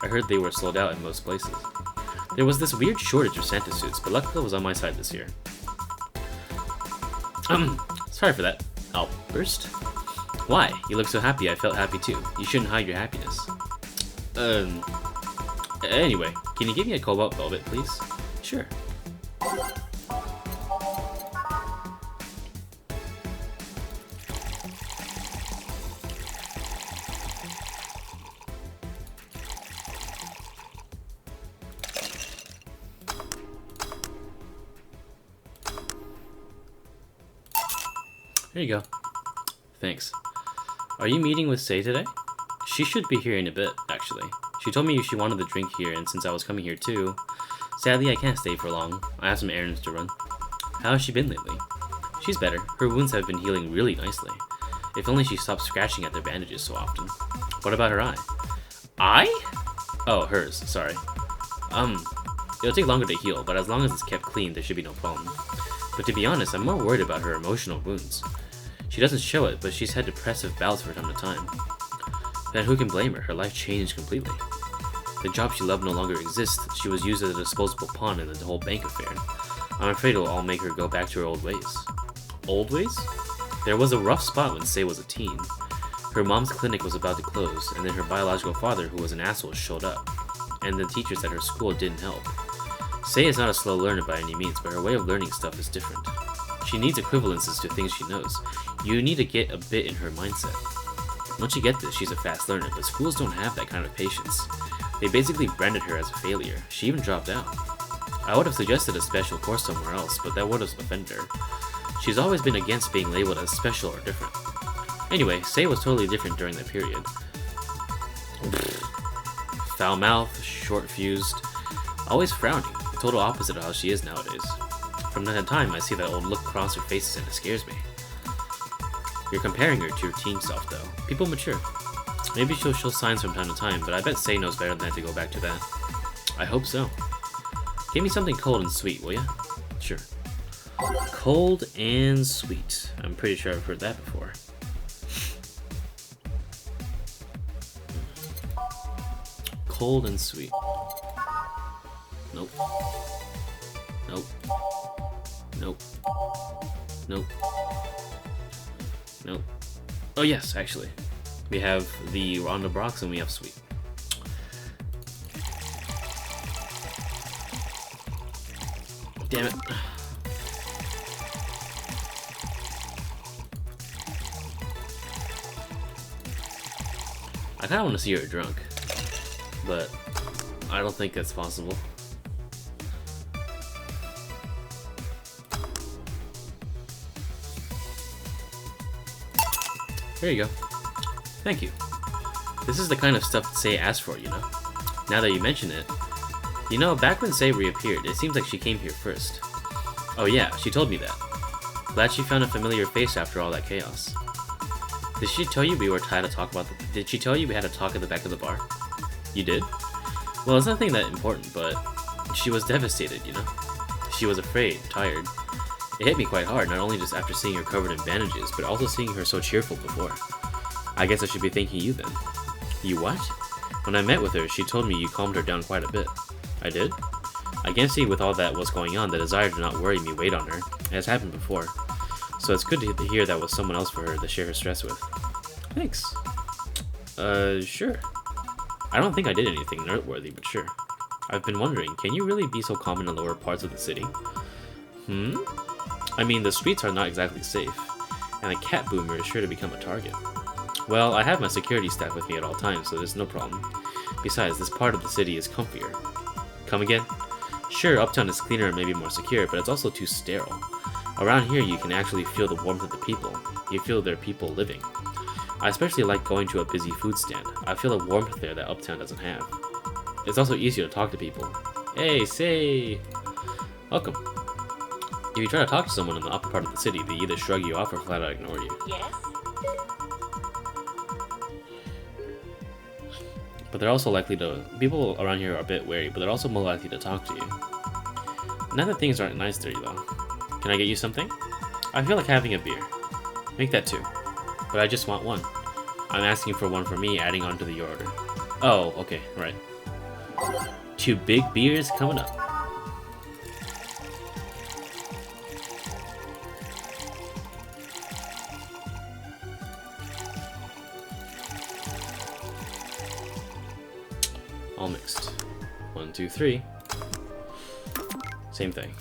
I heard they were sold out in most places. There was this weird shortage of Santa suits, but luckily it was on my side this year. Sorry for that outburst. Why? You look so happy, I felt happy too. You shouldn't hide your happiness. Anyway, can you give me a cobalt velvet, please? Sure. There you go. Thanks. Are you meeting with Sei today? She should be here in a bit, actually. She told me she wanted to drink here, and since I was coming here too, sadly I can't stay for long. I have some errands to run. How has she been lately? She's better. Her wounds have been healing really nicely. If only she stopped scratching at their bandages so often. What about her eye? Eye? Oh, hers. Sorry. It'll take longer to heal, but as long as it's kept clean, there should be no problem. But to be honest, I'm more worried about her emotional wounds. She doesn't show it, but she's had depressive bouts from time to time. And who can blame her? Her life changed completely. The job she loved no longer exists. She was used as a disposable pawn in the whole bank affair. I'm afraid it'll all make her go back to her old ways. Old ways? There was a rough spot when Sei was a teen. Her mom's clinic was about to close, and then her biological father, who was an asshole, showed up. And the teachers at her school didn't help. Sei is not a slow learner by any means, but her way of learning stuff is different. She needs equivalences to things she knows. You need to get a bit in her mindset. Once you get this, she's a fast learner, but schools don't have that kind of patience. They basically branded her as a failure. She even dropped out. I would have suggested a special course somewhere else, but that would have offended her. She's always been against being labeled as special or different. Anyway, Sei was totally different during that period. Foul-mouthed, short-fused, always frowning, total opposite of how she is nowadays. From time to time, I see that old look across her faces and it scares me. You're comparing her to your teen self, though. People mature. Maybe she'll show signs from time to time, but I bet Sei knows better than to go back to that. I hope so. Give me something cold and sweet, will ya? Sure. Cold and sweet. I'm pretty sure I've heard that before. Cold and sweet. Nope. Nope. Nope. Nope. Nope. Oh yes, actually. We have the Rhonda Brox and we have sweet. Damn it. I kinda wanna see her drunk, but I don't think that's possible. There you go. Thank you. This is the kind of stuff Sei asked for, you know? Now that you mention it. You know, back when Sei reappeared, it seems like she came here first. Oh yeah, she told me that. Glad she found a familiar face after all that chaos. Did she tell you we had to talk Did she tell you we had a talk at the back of the bar? You did? Well, it's nothing that important, but she was devastated, you know? She was afraid, tired. It hit me quite hard, not only just after seeing her covered in bandages, but also seeing her so cheerful before. I guess I should be thanking you then. You what? When I met with her, she told me you calmed her down quite a bit. I did? I can see with all that was going on, the desire to not worry me weighed on her. It has happened before. So it's good to hear that was someone else for her to share her stress with. Thanks. Sure. I don't think I did anything noteworthy, but sure. I've been wondering, can you really be so calm in the lower parts of the city? I mean, the streets are not exactly safe, and a cat boomer is sure to become a target. Well, I have my security staff with me at all times, so there's no problem. Besides, this part of the city is comfier. Come again? Sure, Uptown is cleaner and maybe more secure, but it's also too sterile. Around here, you can actually feel the warmth of the people. You feel there are people living. I especially like going to a busy food stand. I feel a warmth there that Uptown doesn't have. It's also easier to talk to people. Hey, Sei! Welcome. If you try to talk to someone in the upper part of the city, they either shrug you off or flat out ignore you. Yes? But they're also likely to... People around here are a bit wary, but they're also more likely to talk to you. Now that things aren't nice there, though. Can I get you something? I feel like having a beer. Make that 2. But I just want 1. I'm asking for 1 for me, adding on to your order. Oh, okay, right. 2 big beers coming up. All mixed. 1, 2, 3. Same thing.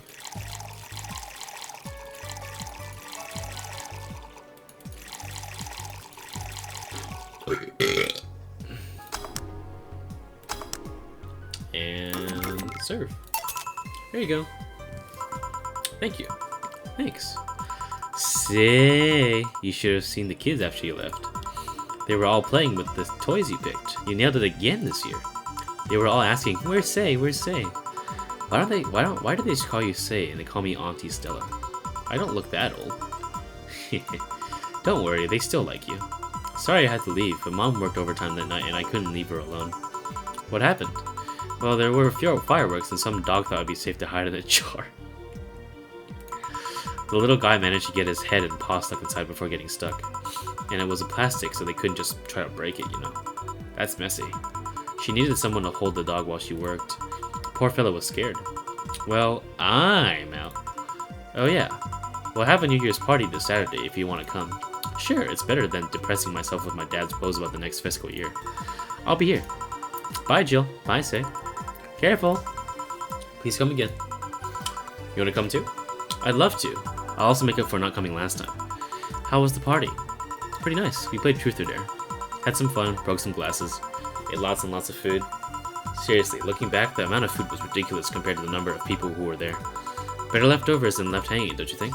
And serve. There you go. Thank you. Thanks. Say, you should have seen the kids after you left. They were all playing with the toys you picked. You nailed it again this year. They were all asking, "Where's Sei? Where's Sei?" Why do they just call you Sei and they call me Auntie Stella? I don't look that old. Don't worry, they still like you. Sorry I had to leave, but Mom worked overtime that night and I couldn't leave her alone. What happened? Well, there were a few fireworks and some dog thought it'd be safe to hide in a jar. The little guy managed to get his head and paw stuck inside before getting stuck. And it was a plastic, so they couldn't just try to break it, you know. That's messy. She needed someone to hold the dog while she worked. Poor fella was scared. Well, I'm out. Oh yeah. We'll have a New Year's party this Saturday if you want to come. Sure, it's better than depressing myself with my dad's woes about the next fiscal year. I'll be here. Bye, Jill. Bye, Sei. Careful. Please come again. You want to come too? I'd love to. I'll also make up for not coming last time. How was the party? Pretty nice. We played Truth or Dare. Had some fun, broke some glasses, ate lots and lots of food. Seriously, looking back, the amount of food was ridiculous compared to the number of people who were there. Better leftovers than left hanging, don't you think?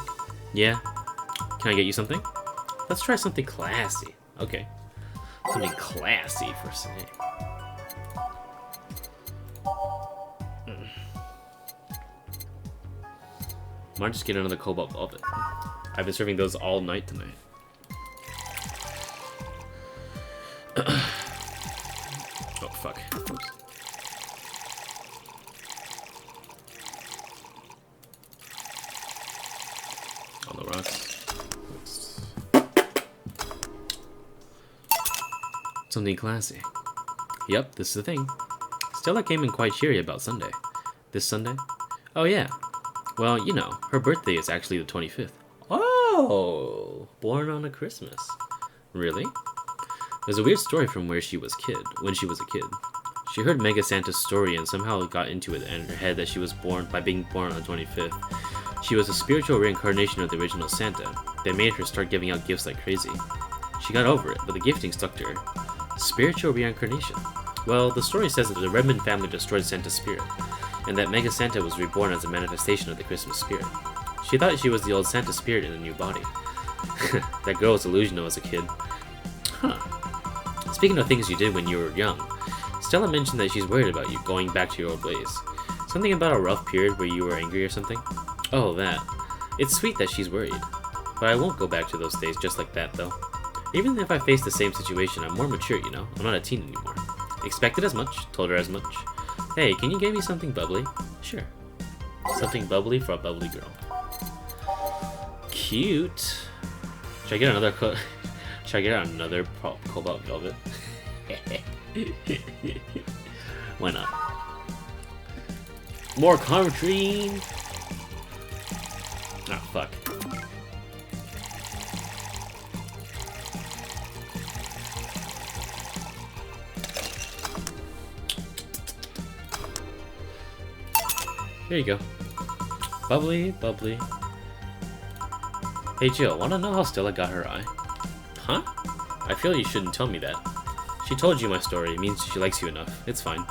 Yeah. Can I get you something? Let's try something classy. Okay. Something classy for say. Might just get another Cobalt Velvet. I've been serving those all night tonight. Oh, fuck. Oops. On the rocks. Something classy. Yep, this is the thing. Stella came in quite cheery about Sunday. This Sunday? Oh, yeah. Well, you know, her birthday is actually the 25th. Oh! Born on a Christmas. Really? There's a weird story from when she was a kid. She heard Mega Santa's story and somehow got into it in her head that she was born by being born on the 25th. She was a spiritual reincarnation of the original Santa. That made her start giving out gifts like crazy. She got over it, but the gifting stuck to her. Spiritual reincarnation. Well, the story says that the Redmond family destroyed Santa's spirit, and that Mega Santa was reborn as a manifestation of the Christmas spirit. She thought she was the old Santa spirit in a new body. That girl was delusional as a kid. Huh. Speaking of things you did when you were young, Stella mentioned that she's worried about you going back to your old ways. Something about a rough period where you were angry or something? Oh, that. It's sweet that she's worried. But I won't go back to those days just like that, though. Even if I face the same situation, I'm more mature, you know? I'm not a teen anymore. Expected as much, told her as much. Hey, can you give me something bubbly? Sure. Something bubbly for a bubbly girl. Cute. Should I get another Cobalt Velvet? Why not? More country. Oh, fuck. Here you go. Bubbly, bubbly. Hey Jill, wanna know how Stella got her eye? Huh? I feel you shouldn't tell me that. She told you my story, it means she likes you enough. It's fine.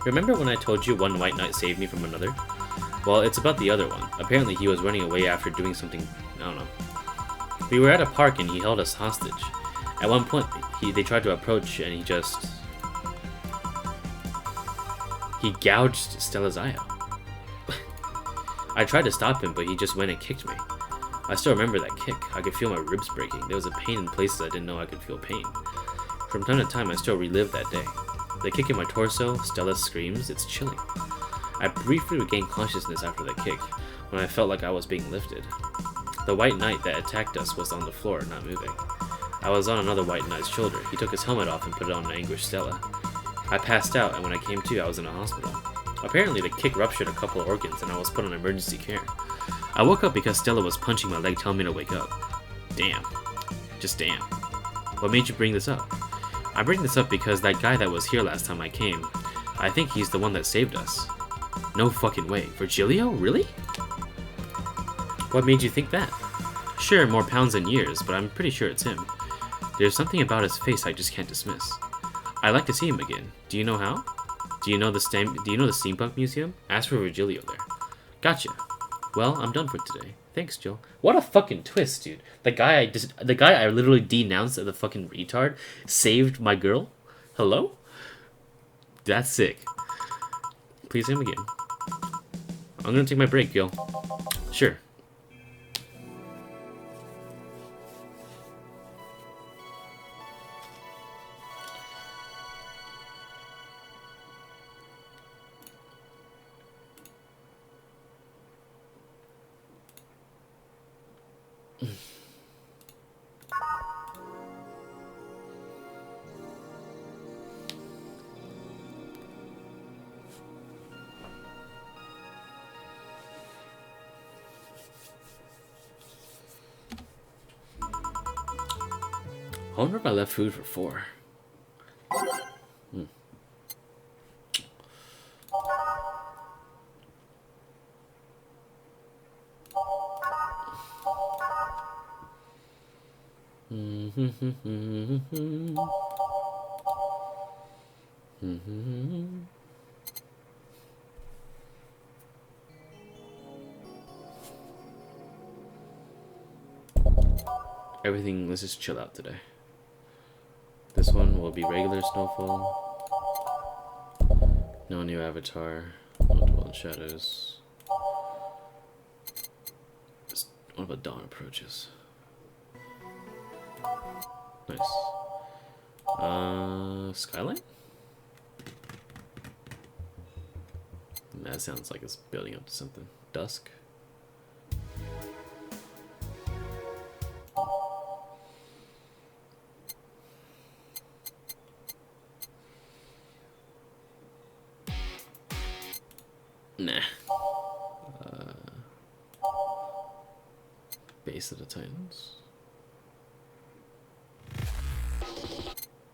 Remember when I told you one white knight saved me from another? Well, it's about the other one. Apparently he was running away after doing something, I don't know. We were at a park and he held us hostage. At one point, they tried to approach and he gouged Stella's eye out. I tried to stop him, but he just went and kicked me. I still remember that kick. I could feel my ribs breaking. There was a pain in places I didn't know I could feel pain. From time to time, I still relive that day. The kick in my torso, Stella's screams, it's chilling. I briefly regained consciousness after the kick, when I felt like I was being lifted. The white knight that attacked us was on the floor, not moving. I was on another white knight's shoulder. He took his helmet off and put it on an anguished Stella. I passed out, and when I came to, I was in a hospital. Apparently, the kick ruptured a couple of organs, and I was put on emergency care. I woke up because Stella was punching my leg, telling me to wake up. Damn. Just damn. What made you bring this up? I bring this up because that guy that was here last time I came, I think he's the one that saved us. No fucking way. Virgilio? Really? What made you think that? Sure, more pounds and years, but I'm pretty sure it's him. There's something about his face I just can't dismiss. I'd like to see him again. Do you know how? Do you know the Steampunk Museum? Ask for Virgilio there. Gotcha. Well, I'm done for today. Thanks, Jill. What a fucking twist, dude. The guy I literally denounced as a fucking retard saved my girl? Hello? That's sick. Please see him again. I'm gonna take my break, Gil. Sure. I wonder if I left food for 4. Everything, let's just chill out today. This one will be regular snowfall. No new avatar. No dwell in shadows. What about dawn approaches? Nice. Skyline? That sounds like it's building up to something. Dusk? Nah. Base of the Titans?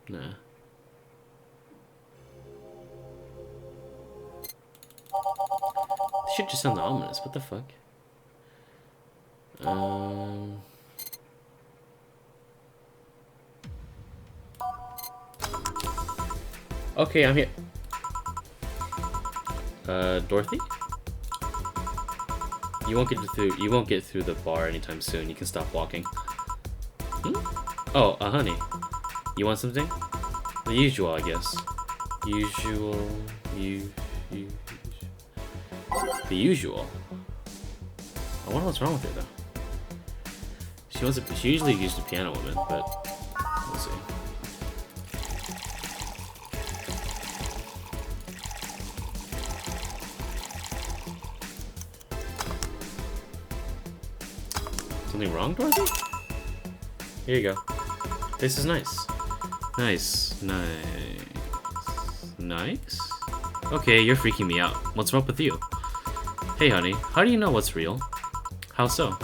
Nah. This shit just sounds ominous. What the fuck? Okay, I'm here. Dorothy? You won't get through the bar anytime soon. You can stop walking. Hmm? Oh, honey. You want something? The usual, I guess. The usual. I wonder what's wrong with her though. She usually used a piano woman, but we'll see. Something wrong, Dorothy? Here you go. This is nice. Nice. Okay, you're freaking me out. What's up with you? Hey, honey, how do you know what's real? How so?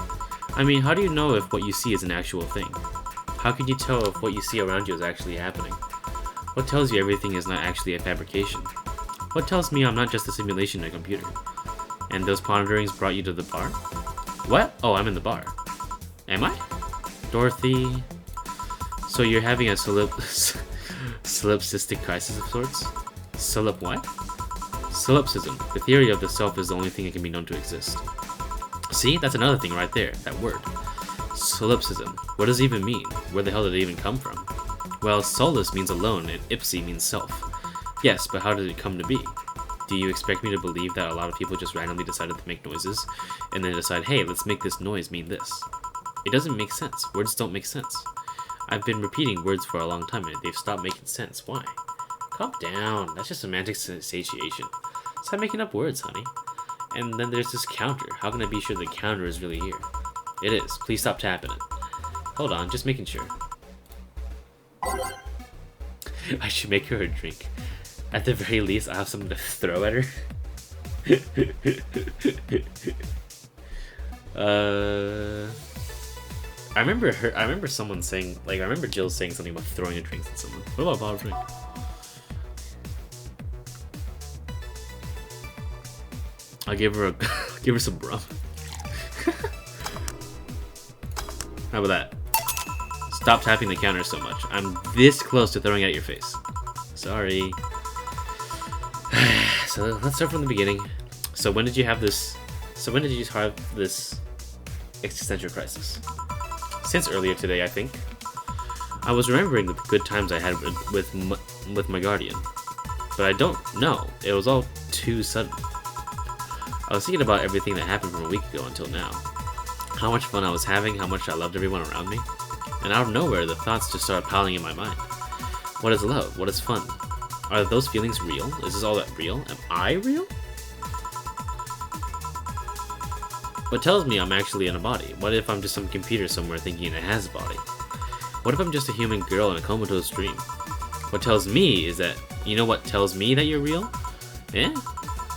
I mean, how do you know if what you see is an actual thing? How could you tell if what you see around you is actually happening? What tells you everything is not actually a fabrication? What tells me I'm not just a simulation in a computer? And those ponderings brought you to the bar? What? Oh, I'm in the bar. Am I? Dorothy... So you're having a solipsistic crisis of sorts? Solip what? Solipsism. The theory of the self is the only thing that can be known to exist. See? That's another thing right there. That word. Solipsism. What does it even mean? Where the hell did it even come from? Well, solus means alone and ipsi means self. Yes, but how did it come to be? Do you expect me to believe that a lot of people just randomly decided to make noises and then decide, hey, let's make this noise mean this? It doesn't make sense. Words don't make sense. I've been repeating words for a long time and they've stopped making sense. Why? Calm down. That's just semantic satiation. Stop making up words, honey. And then there's this counter. How can I be sure the counter is really here? It is. Please stop tapping it. Hold on, just making sure. I should make her a drink. At the very least, I'll have something to throw at her. I remember someone saying, like, I remember Jill saying something about throwing a drink at someone. What about bottle drink? I'll give her some rum. How about that? Stop tapping the counter so much. I'm this close to throwing it at your face. Sorry. So let's start from the beginning. So when did you have this existential crisis? Since earlier today, I think. I was remembering the good times I had with my guardian. But I don't know. It was all too sudden. I was thinking about everything that happened from a week ago until now. How much fun I was having, how much I loved everyone around me. And out of nowhere, the thoughts just started piling in my mind. What is love? What is fun? Are those feelings real? Is this all that real? Am I real? What tells me I'm actually in a body? What if I'm just some computer somewhere thinking it has a body? What if I'm just a human girl in a comatose dream? What tells me is that... You know what tells me that you're real? Eh?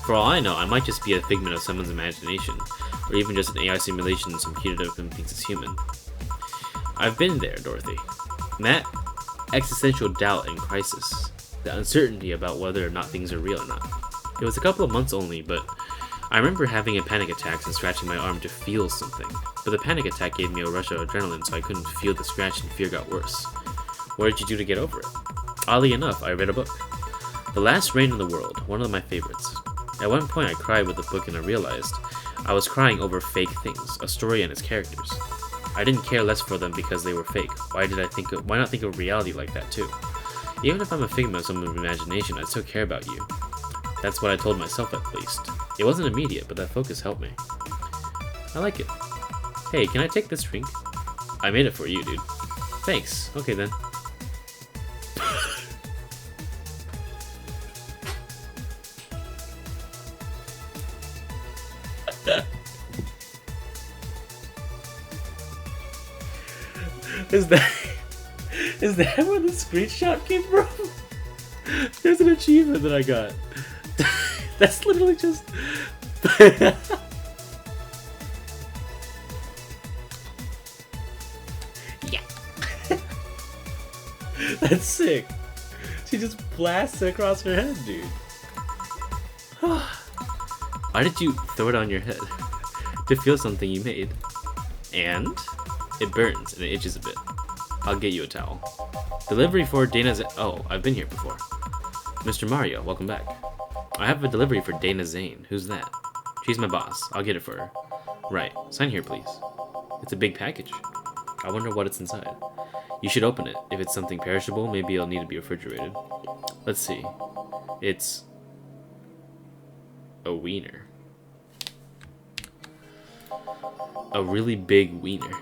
For all I know, I might just be a figment of someone's imagination, or even just an AI simulation some computer thinks is human. I've been there, Dorothy. That existential doubt and crisis, the uncertainty about whether or not things are real or not. It was a couple of months only, but I remember having a panic attack and scratching my arm to feel something, but the panic attack gave me a rush of adrenaline so I couldn't feel the scratch and fear got worse. What did you do to get over it? Oddly enough, I read a book. The Last Reign in the World, one of my favorites. At one point I cried with the book and I realized I was crying over fake things, a story and its characters. I didn't care less for them because they were fake. Why not think of reality like that too? Even if I'm a figment of someone's imagination, I still care about you. That's what I told myself at least. It wasn't immediate, but that focus helped me. I like it. Hey, can I take this drink? I made it for you, dude. Thanks. Okay then. Is that where the screenshot came from? There's an achievement that I got. That's literally just... Yeah. That's sick. She just blasts it across her head, dude. Why did you throw it on your head? To feel something you made. And it burns and it itches a bit. I'll get you a towel. Delivery for Dana Zane. Oh, I've been here before. Mr. Mario, welcome back. I have a delivery for Dana Zane. Who's that? She's my boss. I'll get it for her. Right. Sign here, please. It's a big package. I wonder what it's inside. You should open it. If it's something perishable, maybe it'll need to be refrigerated. Let's see. It's a wiener. A really big wiener.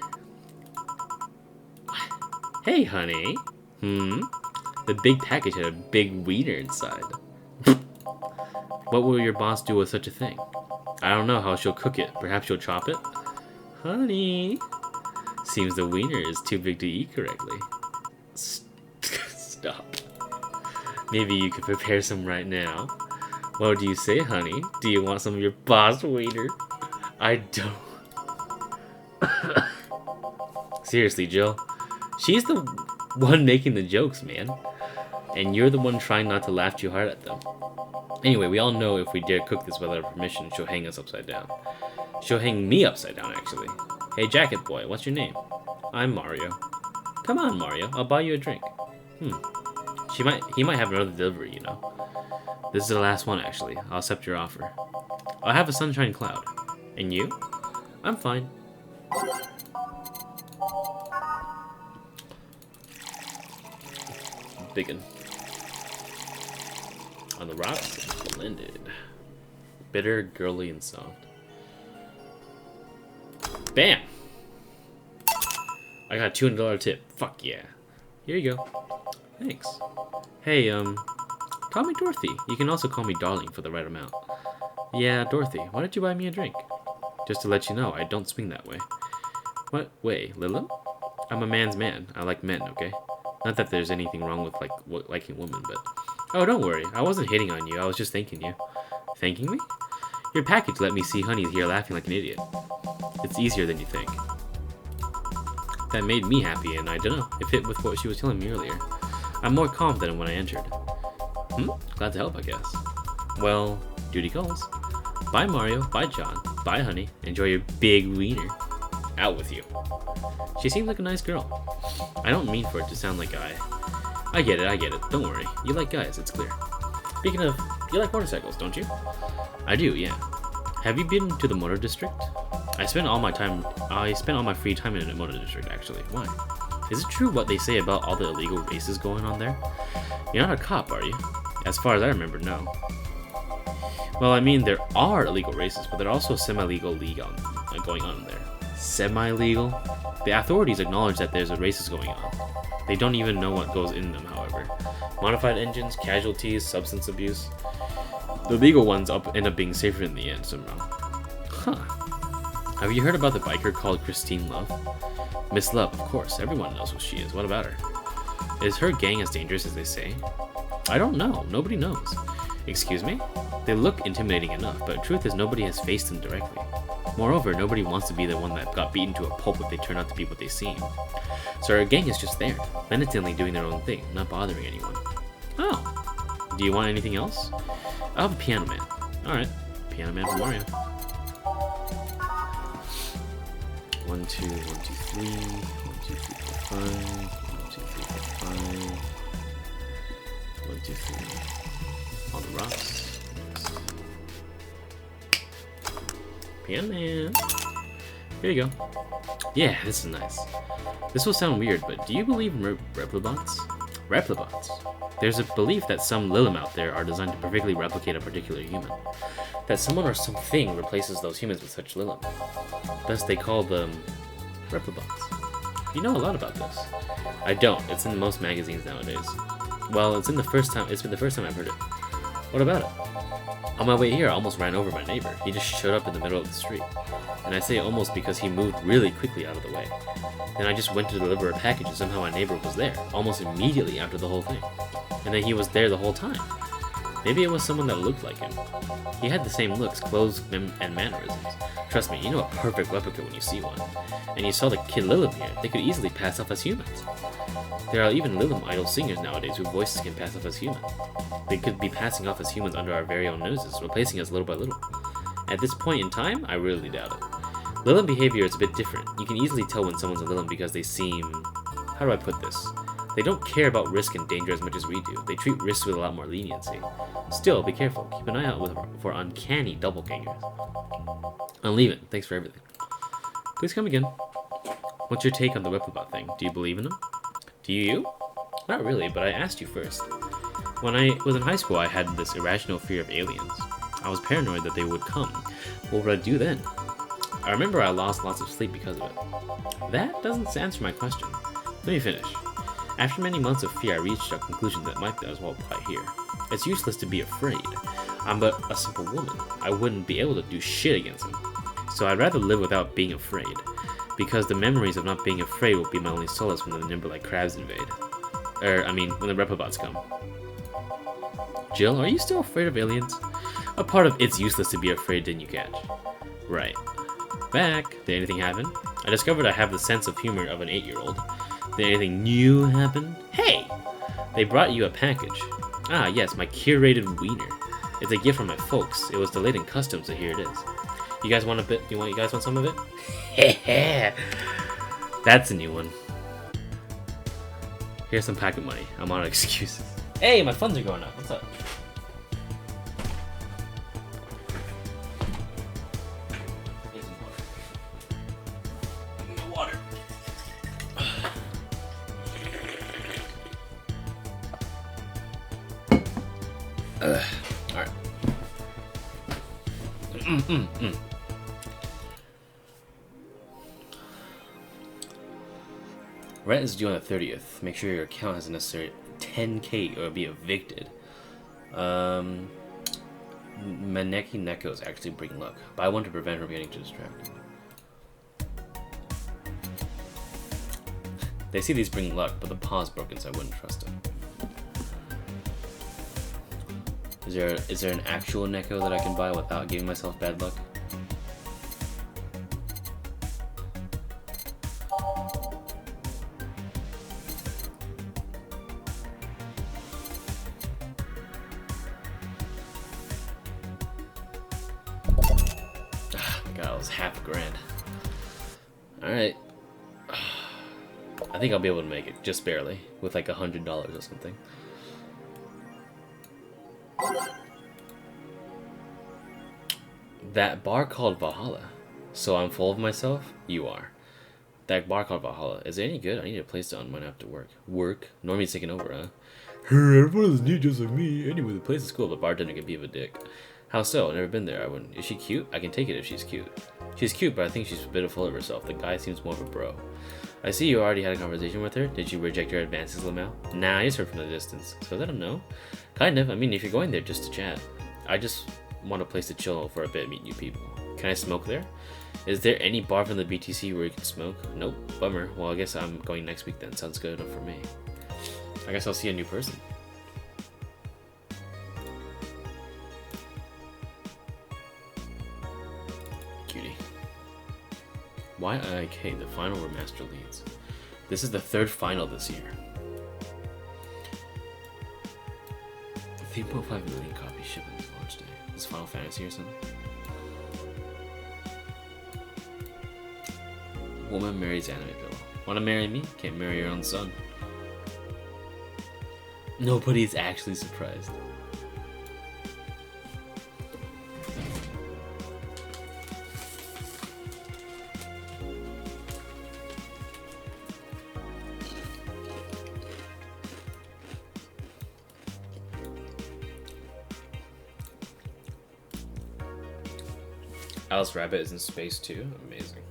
Hey, honey. The big package had a big wiener inside. What will your boss do with such a thing? I don't know how she'll cook it. Perhaps she'll chop it? Honey. Seems the wiener is too big to eat correctly. Stop. Maybe you could prepare some right now. What do you say, honey? Do you want some of your boss wiener? I don't. Seriously, Jill. She's the one making the jokes, man. And you're the one trying not to laugh too hard at them. Anyway, we all know if we dare cook this without her permission, she'll hang us upside down. She'll hang me upside down, actually. Hey, jacket boy, what's your name? I'm Mario. Come on, Mario, I'll buy you a drink. He might have another delivery, you know. This is the last one, actually. I'll accept your offer. I'll have a sunshine cloud. And you? I'm fine. Biggin. On the rocks, blended. Bitter, girly, and soft. Bam! I got a $200 tip. Fuck yeah. Here you go. Thanks. Hey, call me Dorothy. You can also call me Darling for the right amount. Yeah, Dorothy, why don't you buy me a drink? Just to let you know, I don't swing that way. What way, Lila? I'm a man's man. I like men, okay? Not that there's anything wrong with liking women, but... Oh, don't worry. I wasn't hitting on you. I was just thanking you. Thanking me? Your package let me see Honey here laughing like an idiot. It's easier than you think. That made me happy, and I don't know, it fit with what she was telling me earlier. I'm more confident when I entered. Glad to help, I guess. Well, duty calls. Bye, Mario. Bye, John. Bye, honey. Enjoy your big wiener. Out with you. She seems like a nice girl. I don't mean for it to sound like I get it. Don't worry. You like guys, it's clear. Speaking of, you like motorcycles, don't you? I do, yeah. Have you been to the motor district? I spent all my free time in the motor district, actually. Why? Is it true what they say about all the illegal races going on there? You're not a cop, are you? As far as I remember, no. Well, I mean, there are illegal races, but there are also semi-legal going on there. Semi-legal? The authorities acknowledge that there's races going on. They don't even know what goes in them, however. Modified engines, casualties, substance abuse. The legal ones end up being safer in the end, somehow. Huh. Have you heard about the biker called Christine Love? Miss Love, of course. Everyone knows who she is. What about her? Is her gang as dangerous as they say? I don't know. Nobody knows. Excuse me? They look intimidating enough, but truth is nobody has faced them directly. Moreover, nobody wants to be the one that got beaten to a pulp if they turn out to be what they seem. So our gang is just there, menacingly doing their own thing, not bothering anyone. Oh. Do you want anything else? I'll have a piano man. Alright. Piano Man from Mario. 1, 2, 1, 2, 3, 1, 2, 3, 4, 5, 1, 2, 3, 4, 5, 1, 2, 3. On the rocks. Piano Man. Here you go. Yeah, this is nice. This will sound weird, but do you believe in replibots? Replibots. There's a belief that some Lilim out there are designed to perfectly replicate a particular human. That someone or something replaces those humans with such Lilim. Thus they call them replibots. You know a lot about this. I don't. It's in most magazines nowadays. Well, it's been the first time I've heard it. What about it? On my way here, I almost ran over my neighbor. He just showed up in the middle of the street. And I say almost because he moved really quickly out of the way. Then I just went to deliver a package and somehow my neighbor was there, almost immediately after the whole thing. And then he was there the whole time. Maybe it was someone that looked like him. He had the same looks, clothes, and mannerisms. Trust me, you know a perfect replica when you see one. And you saw the kid Lilim here, they could easily pass off as humans. There are even Lilim idol singers nowadays whose voices can pass off as human. They could be passing off as humans under our very own noses, replacing us little by little. At this point in time, I really doubt it. Lilim behavior is a bit different. You can easily tell when someone's a Lilim because they seem... How do I put this? They don't care about risk and danger as much as we do. They treat risks with a lot more leniency. Still, be careful. Keep an eye out for uncanny doppelgangers. I'm leaving. Thanks for everything. Please come again. What's your take on the Reprobot thing? Do you believe in them? Do you? Not really, but I asked you first. When I was in high school, I had this irrational fear of aliens. I was paranoid that they would come. What would I do then? I remember I lost lots of sleep because of it. That doesn't answer my question. Let me finish. After many months of fear, I reached a conclusion that might as well apply here. It's useless to be afraid. I'm but a simple woman. I wouldn't be able to do shit against them. So I'd rather live without being afraid. Because the memories of not being afraid will be my only solace when the nimble-like crabs invade. When the Reprobots come. Jill, are you still afraid of aliens? A part of it's useless to be afraid didn't you catch? Right. Back. Did anything happen? I discovered I have the sense of humor of an 8-year-old. Did anything new happen? Hey! They brought you a package. Ah, yes, my curated wiener. It's a gift from my folks. It was delayed in customs, so here it is. You guys want a bit? You guys want some of it? Heh. That's a new one. Here's some pocket money. I'm out of excuses. Hey, my funds are going up. What's up? Alright. Rent is due on the 30th. Make sure your account has a necessary 10k or be evicted. Maneki Neko's actually bring luck. Buy one to prevent her getting too distracted. They see these bring luck, but the paw's broken, so I wouldn't trust them. Is there an actual Neko that I can buy without giving myself bad luck? God, it was $50,000. Alright. I think I'll be able to make it, just barely, with like $100 or something. That bar called Valhalla. So I'm full of myself? You are. That bar called Valhalla. Is it any good? I need a place to unwind after work. Work? Normie's taking over, huh? Everyone is neat just like me. Anyway, the place is cool, but bartender can be of a dick. How so? I've never been there. I wouldn't. Is she cute? I can take it if she's cute. She's cute, but I think she's a bit full of herself. The guy seems more of a bro. I see you already had a conversation with her. Did you reject her advances, Lamel? Nah, I just heard from the distance. So let him know. Kind of. I mean, if you're going there just to chat. I just want a place to chill for a bit, meet new people. Can I smoke there? Is there any bar from the BTC where you can smoke? Nope. Bummer. Well, I guess I'm going next week then. Sounds good enough for me. I guess I'll see a new person. Cutie. YIK, the final remaster leads. This is the third final this year. 3.5 million copies shipped on launch day. Is Final Fantasy or something? Woman marries anime girl. Wanna marry me? Can't marry your own son. Nobody's actually surprised. Alice Rabbit is in space too? Amazing.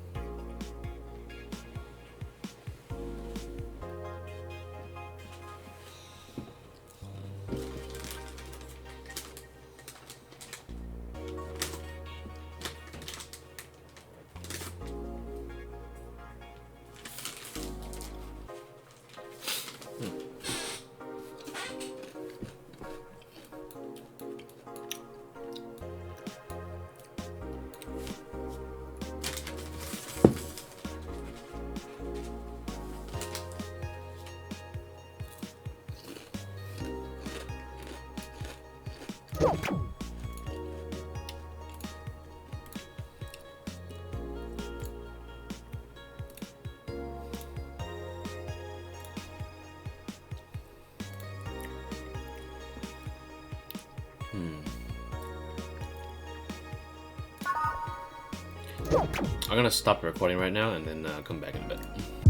I'm gonna stop recording right now and then come back in a bit.